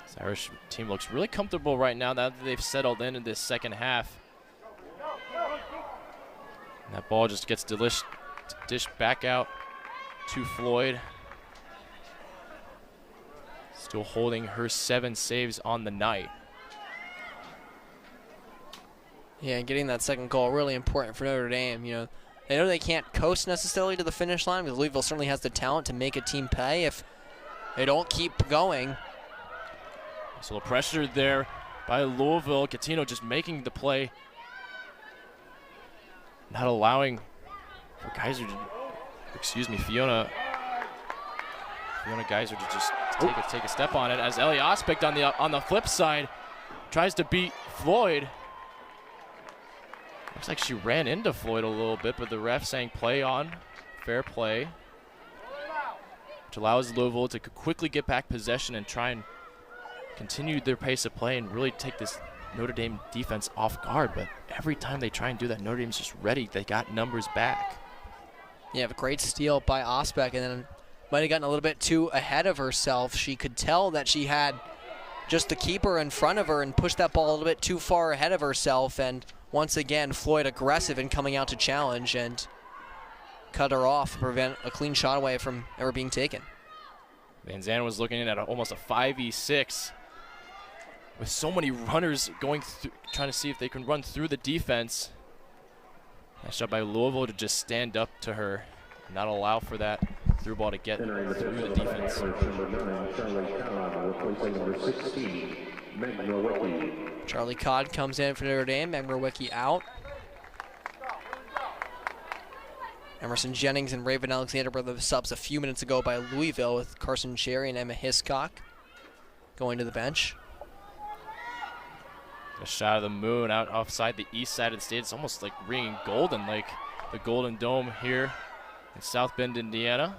[SPEAKER 1] This Irish team looks really comfortable right now that they've settled in this second half. And that ball just gets dished back out to Floyd. Still holding her 7 saves on the night.
[SPEAKER 2] Yeah, and getting that second goal really important for Notre Dame. You know, they know they can't coast necessarily to the finish line because Louisville certainly has the talent to make a team pay if they don't keep going.
[SPEAKER 1] So a little pressure there by Louisville. Catino just making the play. Not allowing for Geyser to, Fiona Geyser to just take a step on it as Ellie Ospicht on the flip side tries to beat Floyd. Looks like she ran into Floyd a little bit, but the ref saying play on, fair play, which allows Louisville to quickly get back possession and try and continue their pace of play and really take this Notre Dame defense off guard. But every time they try and do that, Notre Dame's just ready. They got numbers back.
[SPEAKER 2] Yeah, a great steal by Ospicht, and then might have gotten a little bit too ahead of herself. She could tell that she had just the keeper in front of her and pushed that ball a little bit too far ahead of herself. And once again, Floyd aggressive in coming out to challenge and cut her off, prevent a clean shot away from ever being taken.
[SPEAKER 1] VanZant was looking at almost a 5v6 with so many runners going through, trying to see if they can run through the defense. Nice job by Louisville to just stand up to her, not allow for that through ball to get through the defense.
[SPEAKER 2] Charlie Codd comes in for Notre Dame. Meg Merwicki out. Emerson Jennings and Raven Alexander were the subs a few minutes ago by Louisville with Carson Cherry and Emma Hiscock going to the bench.
[SPEAKER 1] A shot of the moon out offside the east side of the stadium. It's almost like ringing golden, like the Golden Dome here in South Bend, Indiana.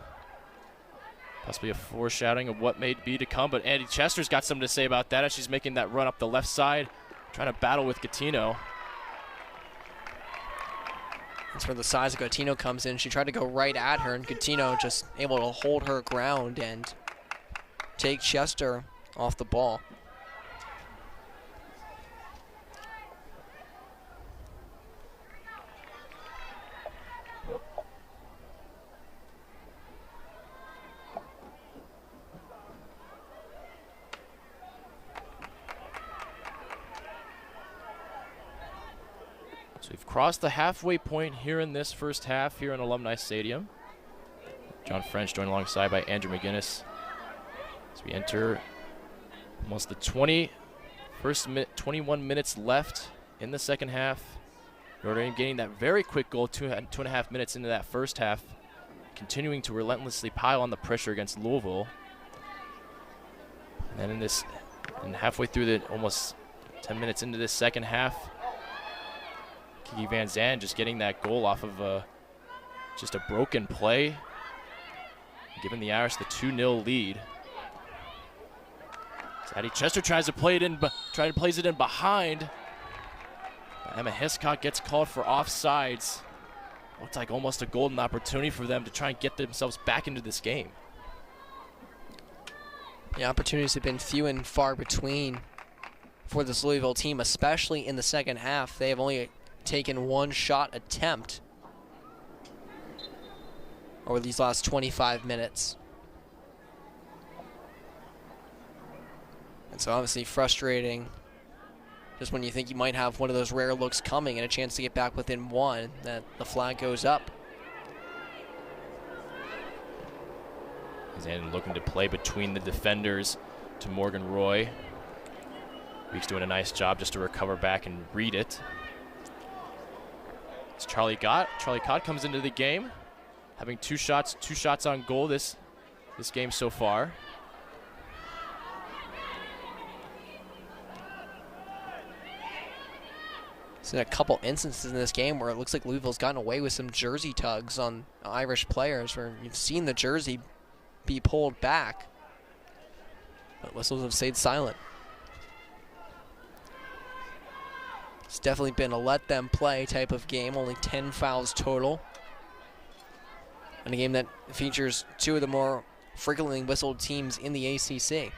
[SPEAKER 1] Possibly a foreshadowing of what may be to come, but Andy Chester's got something to say about that as she's making that run up the left side, trying to battle with Gattino.
[SPEAKER 2] That's where the size of Gattino comes in. She tried to go right at her, and Gattino just able to hold her ground and take Chester off the ball.
[SPEAKER 1] So we've crossed the halfway point here in this first half here in Alumni Stadium. John French joined alongside by Andrew McGinnis as we enter almost the 21 minutes left in the second half. Notre Dame getting that very quick goal 2.5 minutes into that first half, continuing to relentlessly pile on the pressure against Louisville. And then halfway through the almost 10 minutes into this second half, Kiki VanZant just getting that goal off of just a broken play, giving the Irish the 2-0 lead. Sadie Chester tries to play it in, plays it in behind. But Emma Hiscock gets called for offsides. Looks like almost a golden opportunity for them to try and get themselves back into this game.
[SPEAKER 2] The opportunities have been few and far between for this Louisville team, especially in the second half. They have only taken one shot attempt over these last 25 minutes. And so obviously frustrating just when you think you might have one of those rare looks coming and a chance to get back within one, that the flag goes up.
[SPEAKER 1] And looking to play between the defenders to Morgan Roy. Weeks doing a nice job just to recover back and read it. It's Charlie Codd comes into the game, having two shots on goal this game so far.
[SPEAKER 2] There's been a couple instances in this game where it looks like Louisville's gotten away with some jersey tugs on Irish players, where you've seen the jersey be pulled back, but whistles have stayed silent. It's definitely been a let them play type of game, only 10 fouls total. And a game that features two of the more frequently whistled teams in the ACC.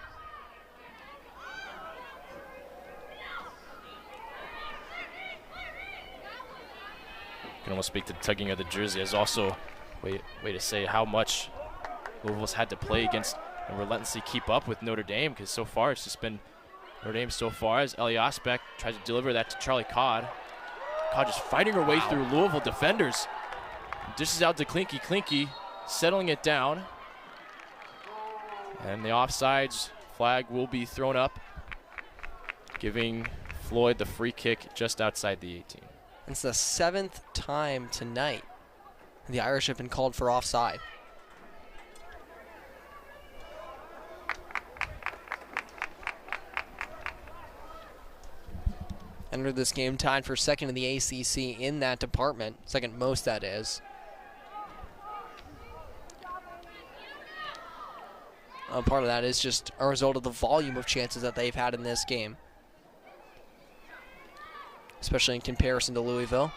[SPEAKER 2] You
[SPEAKER 1] can almost speak to the tugging of the jersey as also way to say how much Louisville's had to play against and relentlessly keep up with Notre Dame, because so far it's just been Notre Dame so far as Ellie Osbeck tries to deliver that to Charlie Codd. Codd just fighting her way through Louisville defenders. Dishes out to Klinke. Klinke settling it down. And the offsides flag will be thrown up, giving Floyd the free kick just outside the 18.
[SPEAKER 2] It's the 7th time tonight the Irish have been called for offside. Enter this game tied for second in the ACC in that department, second most that is. Part of that is just a result of the volume of chances that they've had in this game, especially in comparison to Louisville.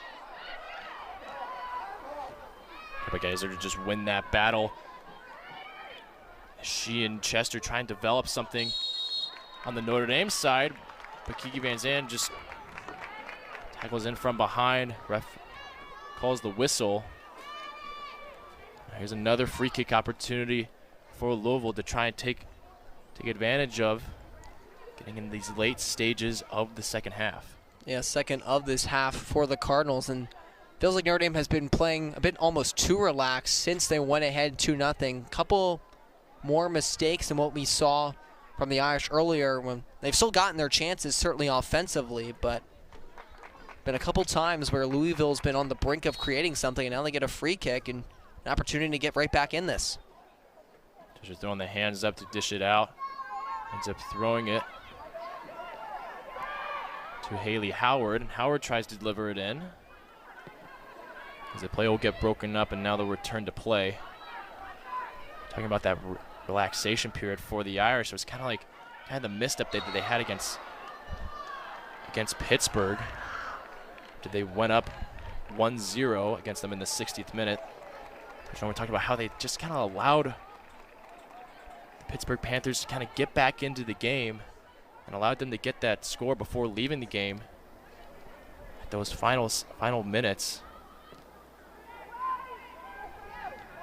[SPEAKER 1] But guys are to just win that battle. She and Chester trying to develop something on the Notre Dame side, but Kiki VanZant just tackles in from behind. Ref calls the whistle. Here's another free kick opportunity for Louisville to try and take advantage of, getting in these late stages of the second half.
[SPEAKER 2] Yeah, second of this half for the Cardinals, and feels like Notre Dame has been playing a bit almost too relaxed since they went ahead 2-0. Couple more mistakes than what we saw from the Irish earlier, when they've still gotten their chances, certainly offensively, but been a couple times where Louisville's been on the brink of creating something, and now they get a free kick and an opportunity to get right back in this.
[SPEAKER 1] Just throwing the hands up to dish it out. Ends up throwing it to Haley Howard, and Howard tries to deliver it in. As the play will get broken up, and now they'll return to play. Talking about that relaxation period for the Irish, it was kind of the misstep that they had against Pittsburgh. They went up 1-0 against them in the 60th minute. We're talking about how they just kind of allowed the Pittsburgh Panthers to kind of get back into the game and allowed them to get that score before leaving the game. At those final minutes.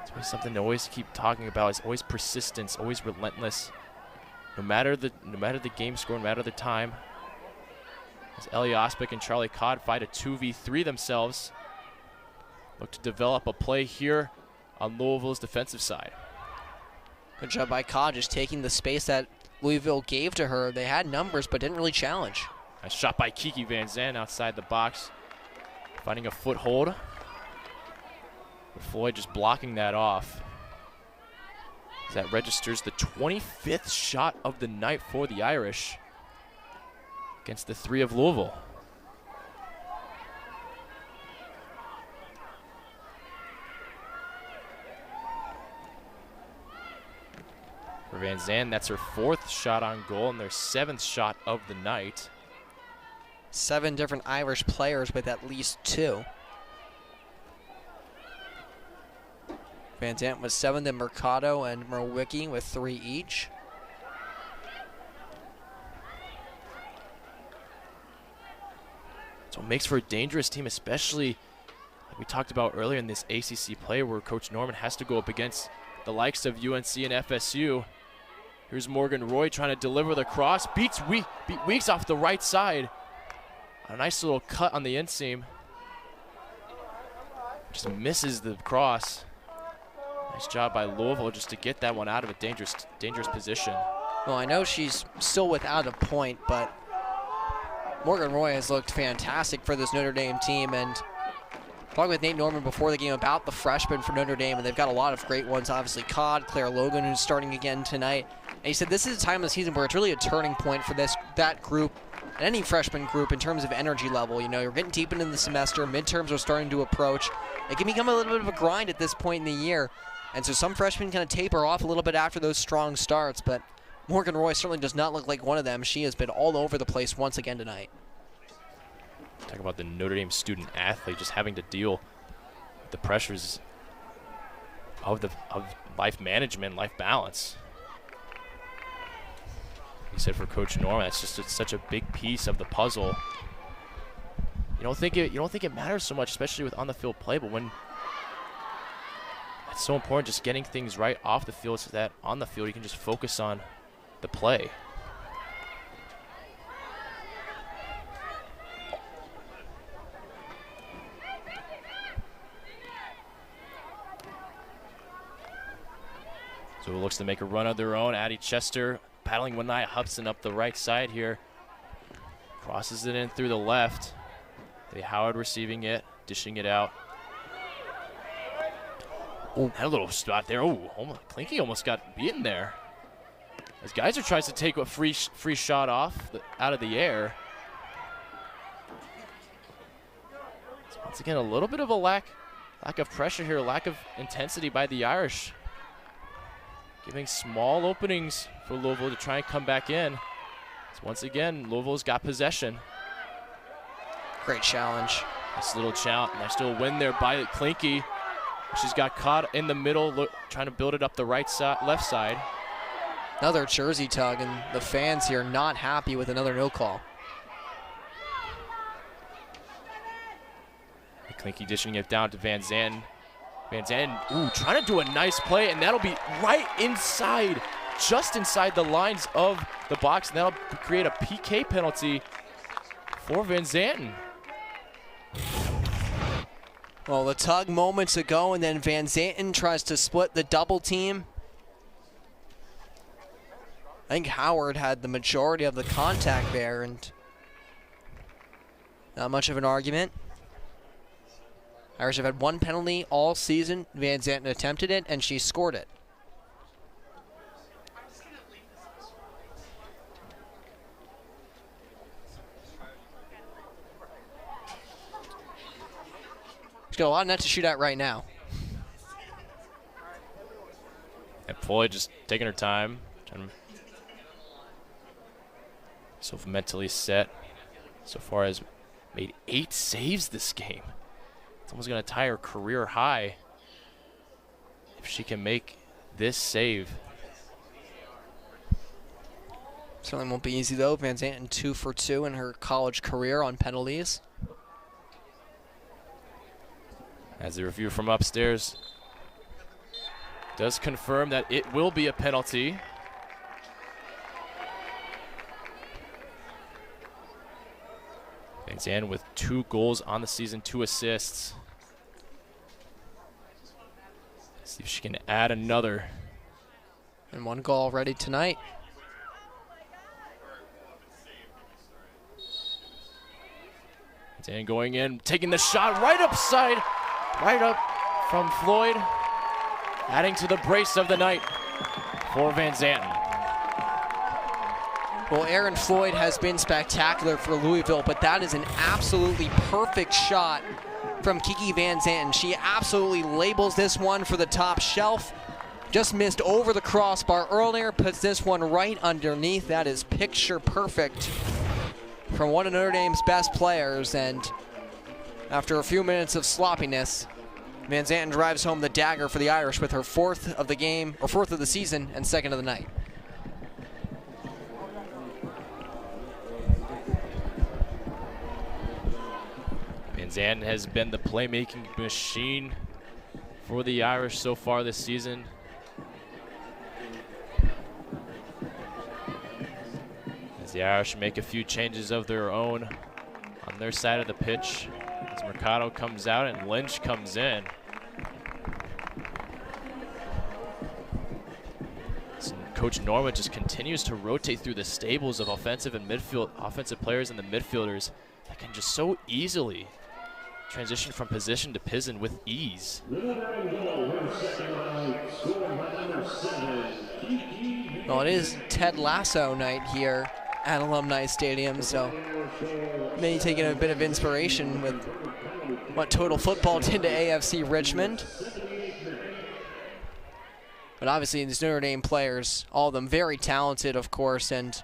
[SPEAKER 1] It's always something to always keep talking about. It's always persistence, always relentless. No matter the game score, no matter the time. As Ellie Ospick and Charlie Codd fight a 2v3 themselves. Look to develop a play here on Louisville's defensive side.
[SPEAKER 2] Good job by Codd, just taking the space that Louisville gave to her. They had numbers, but didn't really challenge.
[SPEAKER 1] Nice shot by Kiki VanZant outside the box. Finding a foothold. Floyd just blocking that off. As that registers the 25th shot of the night for the Irish against the 3 of Louisville. For VanZant, that's her 4th shot on goal and their 7th shot of the night.
[SPEAKER 2] 7 different Irish players with at least 2. VanZant with 7, then Mercado and Merwicki with 3 each.
[SPEAKER 1] So it makes for a dangerous team, especially like we talked about earlier in this ACC play where Coach Norman has to go up against the likes of UNC and FSU. Here's Morgan Roy trying to deliver the cross. Beat Weeks off the right side. A nice little cut on the inseam. Just misses the cross. Nice job by Louisville just to get that one out of a dangerous position.
[SPEAKER 2] Well, I know she's still without a point, but Morgan Roy has looked fantastic for this Notre Dame team, and talking with Nate Norman before the game about the freshmen for Notre Dame, and they've got a lot of great ones, obviously Codd, Claire Logan, who's starting again tonight. And he said this is a time of the season where it's really a turning point for that group and any freshman group in terms of energy level. You know, you're getting deep into the semester, midterms are starting to approach. It can become a little bit of a grind at this point in the year, and so some freshmen kind of taper off a little bit after those strong starts, but Morgan Roy certainly does not look like one of them. She has been all over the place once again tonight.
[SPEAKER 1] Talk about the Notre Dame student athlete just having to deal with the pressures of life management, life balance. He said for Coach Norman, it's just such a big piece of the puzzle. You don't think it matters so much, especially with on the field play, but when it's so important just getting things right off the field so that on the field you can just focus on the play. So it looks to make a run of their own. Addie Chester battling Wanaya Hudson up the right side here. Crosses it in through the left. Eddie Howard receiving it, dishing it out. Oh, had a little spot there. Oh, Klinke almost got beaten there. As Geyser tries to take a free shot out of the air. So once again, a little bit of a lack of pressure here, lack of intensity by the Irish. Giving small openings for Louisville to try and come back in. So once again, Louisville's got possession.
[SPEAKER 2] Great challenge.
[SPEAKER 1] Nice little win there by Klinke. She's got caught in the middle, trying to build it up the left side.
[SPEAKER 2] Another jersey tug, and the fans here not happy with another no call.
[SPEAKER 1] Klinke dishing it down to VanZant. VanZant, trying to do a nice play, and that'll be right inside, just inside the lines of the box, and that'll create a PK penalty for VanZant.
[SPEAKER 2] Well, the tug moments ago, and then VanZant tries to split the double team. I think Howard had the majority of the contact there, and not much of an argument. Irish have had 1 penalty all season. VanZant attempted it, and she scored it. She's got a lot of net to shoot at right now.
[SPEAKER 1] And Floyd just taking her time. So mentally set. So far has made 8 saves this game. It's almost going to tie her career high if she can make this save.
[SPEAKER 2] Certainly won't be easy, though. VanZant 2 for 2 in her college career on penalties.
[SPEAKER 1] As the review from upstairs does confirm that it will be a penalty. VanZant with 2 goals on the season, 2 assists. See if she can add another.
[SPEAKER 2] And 1 goal already tonight.
[SPEAKER 1] VanZant going in, taking the shot right upside, right up from Floyd. Adding to the brace of the night for VanZant.
[SPEAKER 2] Well, Erin Floyd has been spectacular for Louisville, but that is an absolutely perfect shot from Kiki VanZant. She absolutely labels this one for the top shelf. Just missed over the crossbar earlier, puts this one right underneath. That is picture perfect from one of Notre Dame's best players, and after a few minutes of sloppiness, VanZant drives home the dagger for the Irish with her 4th of the game, or 4th of the season, and 2nd of the night.
[SPEAKER 1] VanZant has been the playmaking machine for the Irish so far this season. As the Irish make a few changes of their own on their side of the pitch. As Mercado comes out and Lynch comes in. So Coach Norman just continues to rotate through the stables of offensive players and the midfielders that can just so easily transition from position to position with ease.
[SPEAKER 2] Well, it is Ted Lasso night here at Alumni Stadium, so maybe taking a bit of inspiration with what Total Football did to AFC Richmond. But obviously these Notre Dame players, all of them very talented, of course, and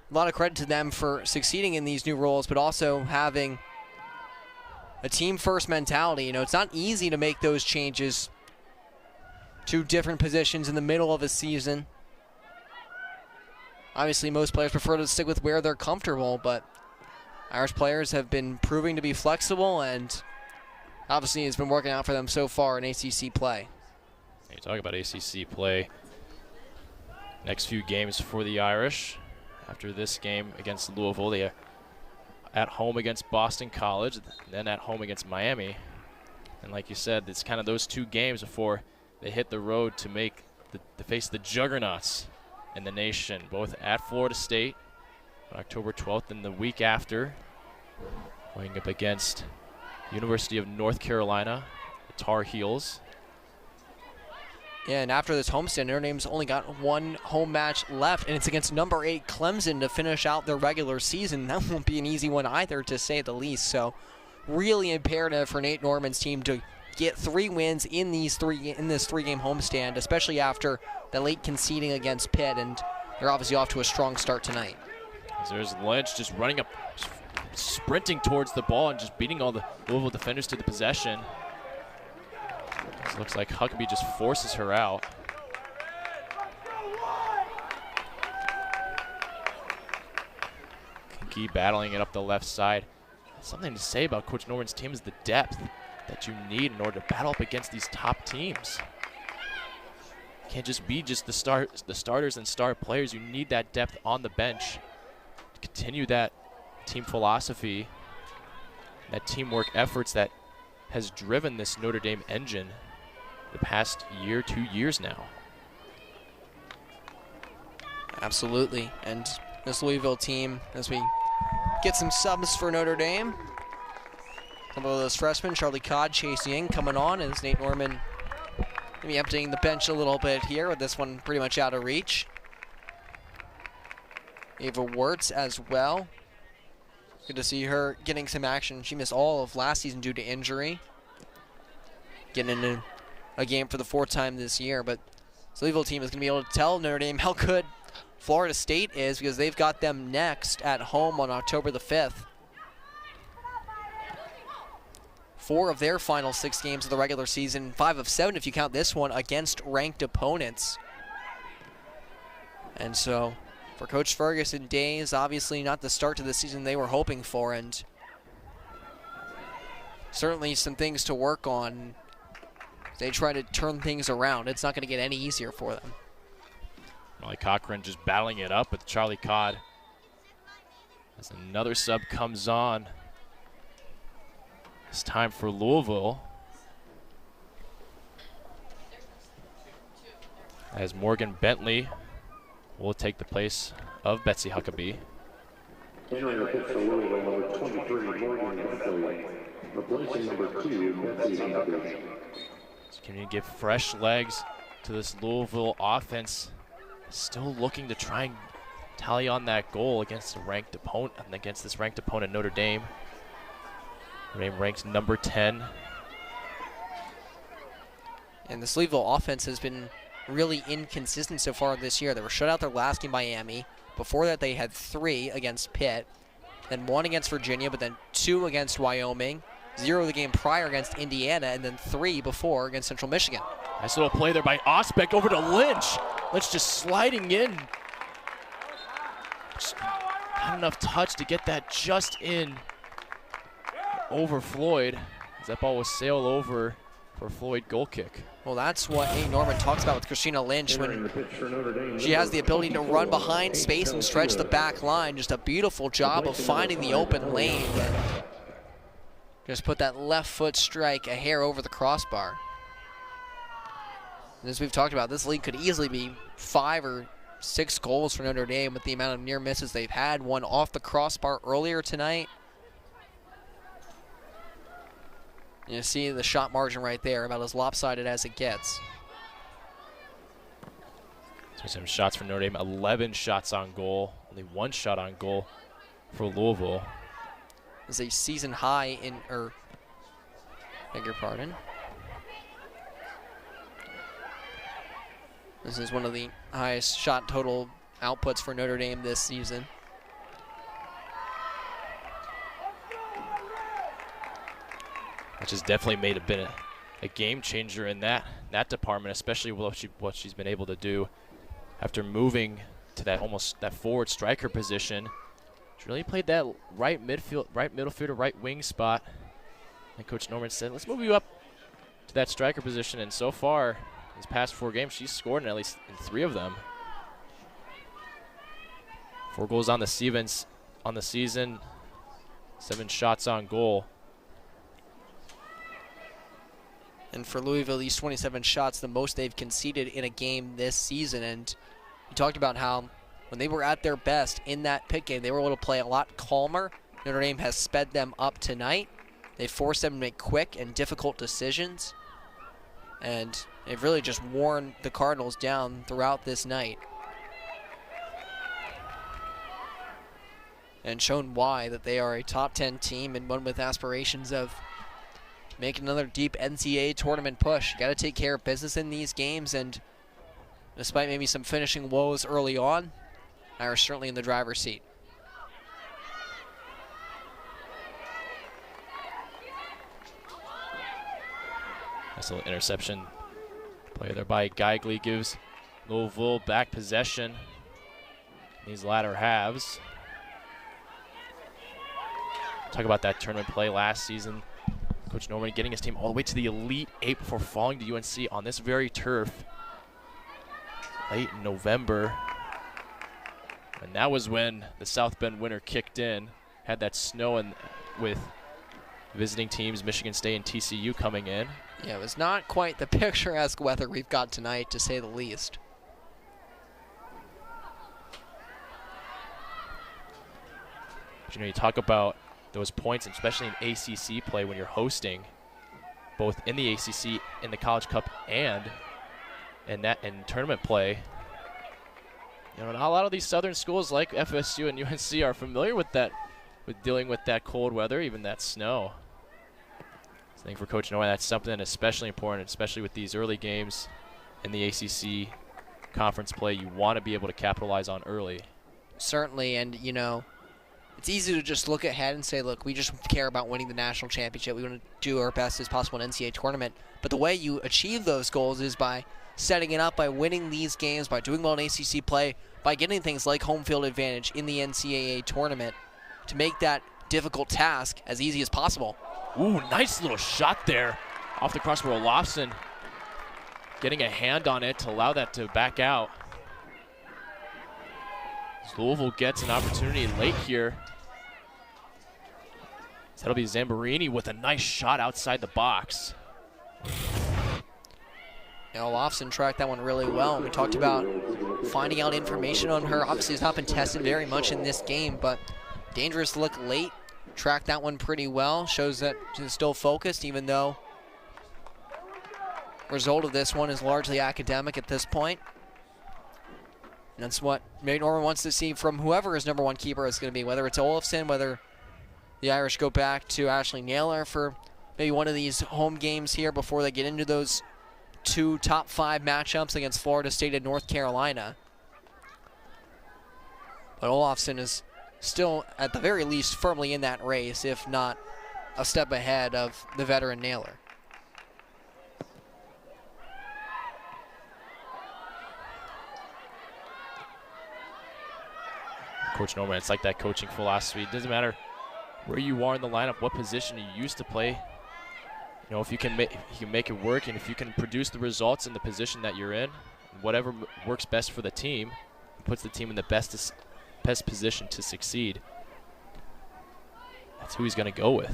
[SPEAKER 2] a lot of credit to them for succeeding in these new roles, but also having a team-first mentality. You know, it's not easy to make those changes to different positions in the middle of a season. Obviously, most players prefer to stick with where they're comfortable, but Irish players have been proving to be flexible, and obviously it's been working out for them so far in ACC play.
[SPEAKER 1] You talk about ACC play. Next few games for the Irish. After this game against Louisville, they are at home against Boston College, then at home against Miami. And like you said, it's kind of those 2 games before they hit the road to face the juggernauts in the nation, both at Florida State on October 12th and the week after, going up against University of North Carolina, the Tar Heels.
[SPEAKER 2] Yeah, and after this homestand, Notre Dame's only got 1 home match left, and it's against number 8 Clemson to finish out their regular season. That won't be an easy one either, to say the least. So really imperative for Nate Norman's team to get 3 wins in this 3-game homestand, especially after the late conceding against Pitt, and they're obviously off to a strong start tonight.
[SPEAKER 1] As there's Lynch just running up, sprinting towards the ball and just beating all the Louisville defenders to the possession. It looks like Huckabee just forces her out. Kinky battling it up the left side. Something to say about Coach Norman's team is the depth that you need in order to battle up against these top teams. You can't just be the starters and star players. You need that depth on the bench to continue that team philosophy, that teamwork efforts that has driven this Notre Dame engine the past year, 2 years now.
[SPEAKER 2] Absolutely, and this Louisville team, as we get some subs for Notre Dame, some of those freshmen, Charlie Codd, Chase Ying coming on, as Nate Norman maybe emptying the bench a little bit here with this one pretty much out of reach. Ava Wirtz as well. Good to see her getting some action. She missed all of last season due to injury. getting into a game for the 4th time this year. But this Louisville team is going to be able to tell Notre Dame how good Florida State is, because they've got them next at home on October the 5th. 4 of their final 6 games of the regular season, 5 of 7 if you count this one, against ranked opponents. And so for Coach Ferguson, days obviously not the start to the season they were hoping for, and certainly some things to work on. They try to turn things around. It's not going to get any easier for them.
[SPEAKER 1] Molly Cochran just battling it up with Charlie Codd as another sub comes on. It's time for Louisville, as Morgan Bentley will take the place of Betsy Huckabee.
[SPEAKER 3] Entering the pitch for Louisville, number 23, Morgan Bentley. Replacing number 2, Betsy Huckabee.
[SPEAKER 1] So can you give fresh legs to this Louisville offense? Still looking to try and tally on that goal against a ranked opponent, against this ranked opponent, Notre Dame. Notre Dame ranks number 10.
[SPEAKER 2] And this Louisville offense has been really inconsistent so far this year. They were shut out their last game, Miami. Before that, they had 3 against Pitt, then 1 against Virginia, but then 2 against Wyoming, 0 the game prior against Indiana, and then 3 before against Central Michigan.
[SPEAKER 1] Nice little play there by Osbeck over to Lynch. Lynch just sliding in. Just not enough touch to get that just in over Floyd, as that ball was sailed over for a Floyd goal kick.
[SPEAKER 2] Well, that's what A. Norman talks about with Christina Lynch, when she has the ability to run behind space and stretch the back line. Just a beautiful job of finding the open lane. Just put that left foot strike a hair over the crossbar. And as we've talked about, this league could easily be 5 or 6 goals for Notre Dame with the amount of near misses they've had. One off the crossbar earlier tonight. You see the shot margin right there, about as lopsided as it gets.
[SPEAKER 1] So some shots for Notre Dame, 11 shots on goal, only 1 shot on goal for Louisville.
[SPEAKER 2] It's a season high in, beg your pardon. This is one of the highest shot total outputs for Notre Dame this season.
[SPEAKER 1] Which has definitely been a game changer in that department, especially what she's been able to do after moving to that forward striker position. She really played that right middle fielder, right wing spot. And Coach Norman said, let's move you up to that striker position. And so far, these past 4 games, she's scored in at least 3 of them. 4 goals on the season, 7 shots on goal.
[SPEAKER 2] And for Louisville, these 27 shots, the most they've conceded in a game this season. And you talked about how when they were at their best in that Pitt game, they were able to play a lot calmer. Notre Dame has sped them up tonight. They forced them to make quick and difficult decisions. And they've really just worn the Cardinals down throughout this night. And shown why that they are a top 10 team and one with aspirations of make another deep NCAA tournament push. You got to take care of business in these games, and despite maybe some finishing woes early on, Irish certainly in the driver's seat.
[SPEAKER 1] Nice little interception play there by Geigley gives Louisville back possession in these latter halves. Talk about that tournament play last season. Coach Norman getting his team all the way to the Elite 8 before falling to UNC on this very turf late in November. And that was when the South Bend winter kicked in, had that snow and with visiting teams, Michigan State and TCU coming in.
[SPEAKER 2] Yeah, it was not quite the picturesque weather we've got tonight, to say the least.
[SPEAKER 1] But, you talk about those points, especially in ACC play when you're hosting, both in the ACC, in the College Cup, and in tournament play. Not a lot of these southern schools like FSU and UNC are familiar with that, with dealing with that cold weather, even that snow. I think for Coach Noah, that's something especially important, especially with these early games in the ACC conference play. You want to be able to capitalize on early.
[SPEAKER 2] Certainly, and you know, it's easy to just look ahead and say, look, we just care about winning the national championship. We want to do our best as possible in NCAA tournament. But the way you achieve those goals is by setting it up, by winning these games, by doing well in ACC play, by getting things like home field advantage in the NCAA tournament to make that difficult task as easy as possible.
[SPEAKER 1] Ooh, nice little shot there off the cross for Olofsson. Getting a hand on it to allow that to back out. As Louisville gets an opportunity late here. So that'll be Zamborini with a nice shot outside the box.
[SPEAKER 2] Olofsson tracked that one really well. We talked about finding out information on her. Obviously, it's not been tested very much in this game, but dangerous look late. Tracked that one pretty well. Shows that she's still focused, even though result of this one is largely academic at this point. And that's what Mary Norman wants to see from whoever his #1 keeper is going to be, whether it's Olofsson, whether the Irish go back to Ashley Naylor for maybe one of these home games here before they get into those 2 top 5 matchups against Florida State and North Carolina. But Olofsson is still, at the very least, firmly in that race, if not a step ahead of the veteran Naylor.
[SPEAKER 1] Coach Norman, it's like that coaching philosophy. It doesn't matter where you are in the lineup, what position you used to play. You know, if you can make it work, and if you can produce the results in the position that you're in, whatever works best for the team, puts the team in the best position to succeed, that's who he's going to go with.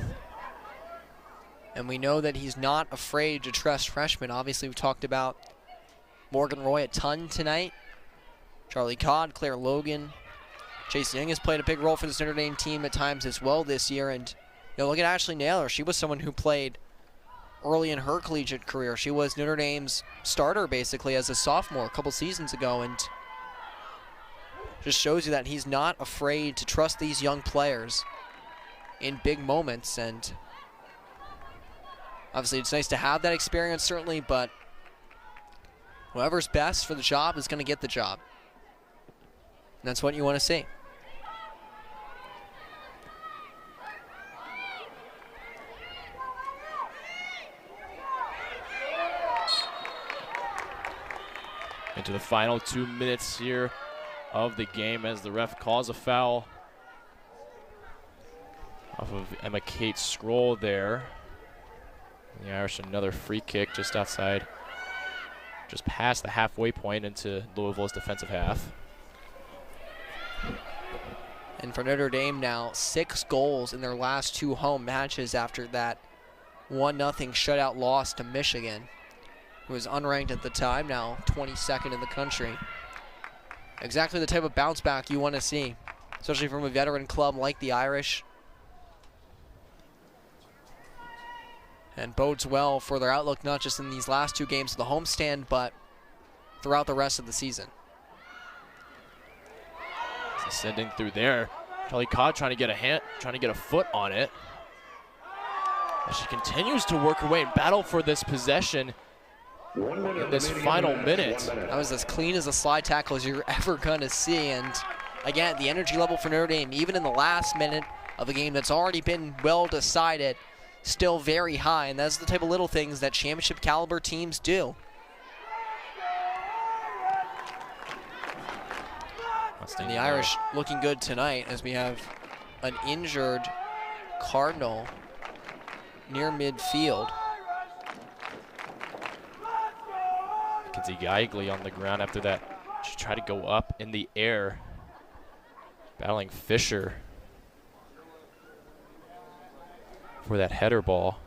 [SPEAKER 2] And we know that he's not afraid to trust freshmen. Obviously, we've talked about Morgan Roy a ton tonight. Charlie Codd, Claire Logan. Chase Young has played a big role for this Notre Dame team at times as well this year. And you know, look at Ashley Naylor. She was someone who played early in her collegiate career. She was Notre Dame's starter basically as a sophomore a couple seasons ago, and just shows you that he's not afraid to trust these young players in big moments. And obviously it's nice to have that experience, certainly, but whoever's best for the job is going to get the job. And that's what you want to see.
[SPEAKER 1] Into the final 2 minutes here of the game as the ref calls a foul off of Emma Kate Scroll there. The Irish another free kick just outside, just past the halfway point into Louisville's defensive half.
[SPEAKER 2] And for Notre Dame now, 6 goals in their last 2 home matches after that 1-0 shutout loss to Michigan, who was unranked at the time, now 22nd in the country. Exactly the type of bounce back you want to see, especially from a veteran club like the Irish. And bodes well for their outlook, not just in these last 2 games of the homestand, but throughout the rest of the season.
[SPEAKER 1] Sending through there. Charlie Codd trying to get a hand, trying to get a foot on it. As she continues to work her way and battle for this possession in this final minute.
[SPEAKER 2] That was as clean as a slide tackle as you're ever going to see. And again, the energy level for Notre Dame, even in the last minute of a game that's already been well decided, still very high. And that's the type of little things that championship caliber teams do. And the Irish looking good tonight as we have an injured Cardinal near midfield.
[SPEAKER 1] Mackenzie Geigley on the ground after that. She tried to go up in the air, battling Fisher for that header ball.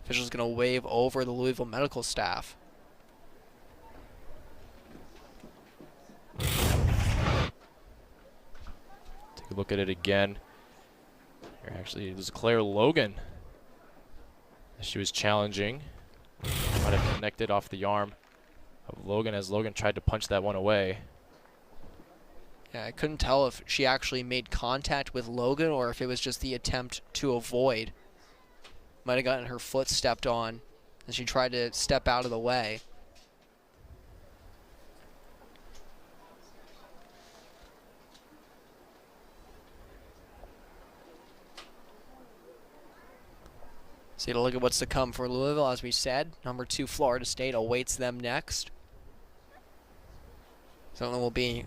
[SPEAKER 2] Fisher's going to wave over the Louisville medical staff.
[SPEAKER 1] Take a look at it again. Here actually, it was Claire Logan. She was challenging. Might have connected off the arm of Logan as Logan tried to punch that one away.
[SPEAKER 2] Yeah, I couldn't tell if she actually made contact with Logan or if it was just the attempt to avoid Might have gotten her foot stepped on as she tried to step out of the way. So to look at what's to come for Louisville, as we said. Number 2, Florida State awaits them next. Certainly will be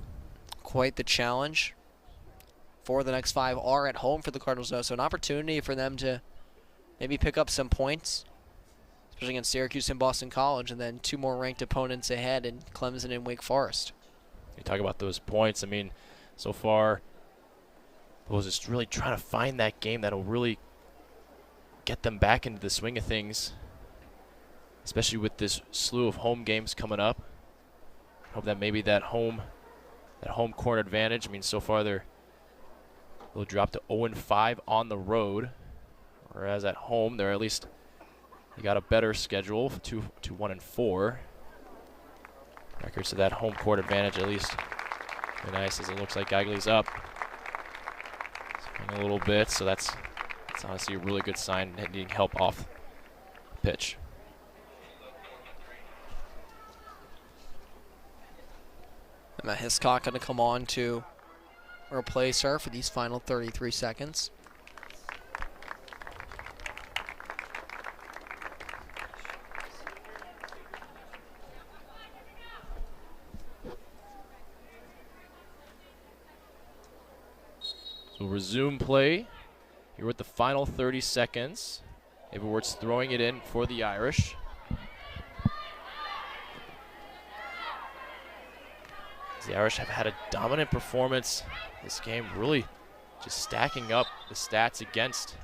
[SPEAKER 2] quite the challenge. 4 of the next 5 are at home for the Cardinals, though, so an opportunity for them to maybe pick up some points, especially against Syracuse and Boston College, and then 2 more ranked opponents ahead in Clemson and Wake Forest.
[SPEAKER 1] You talk about those points. I mean, so far, was just really trying to find that game that'll really get them back into the swing of things, especially with this slew of home games coming up. Hope that maybe that home court advantage. I mean, so far they'll drop to 0-5 on the road, whereas at home they're at least they got a better schedule, 1-4. Records to that home court advantage at least. Very nice as it looks like Gagli's up, swing a little bit, so that's honestly a really good sign, needing help off the pitch.
[SPEAKER 2] Emma Hiscock going to come on to replace her for these final 33 seconds.
[SPEAKER 1] So resume play here with the final 30 seconds. Averworth's throwing it in for the Irish. The Irish have had a dominant performance this game, really just stacking up the stats against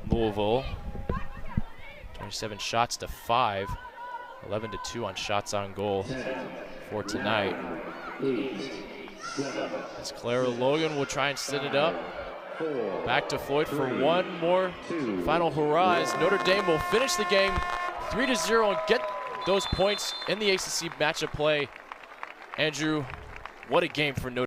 [SPEAKER 1] Louisville. 27 shots to 5, 11-2 on shots on goal for tonight. As Clara Logan will try and set it up. Back to Floyd for one more final hurrah as Notre Dame will finish the game 3-0 and get those points in the ACC matchup play. Andrew, what a game for Notre Dame.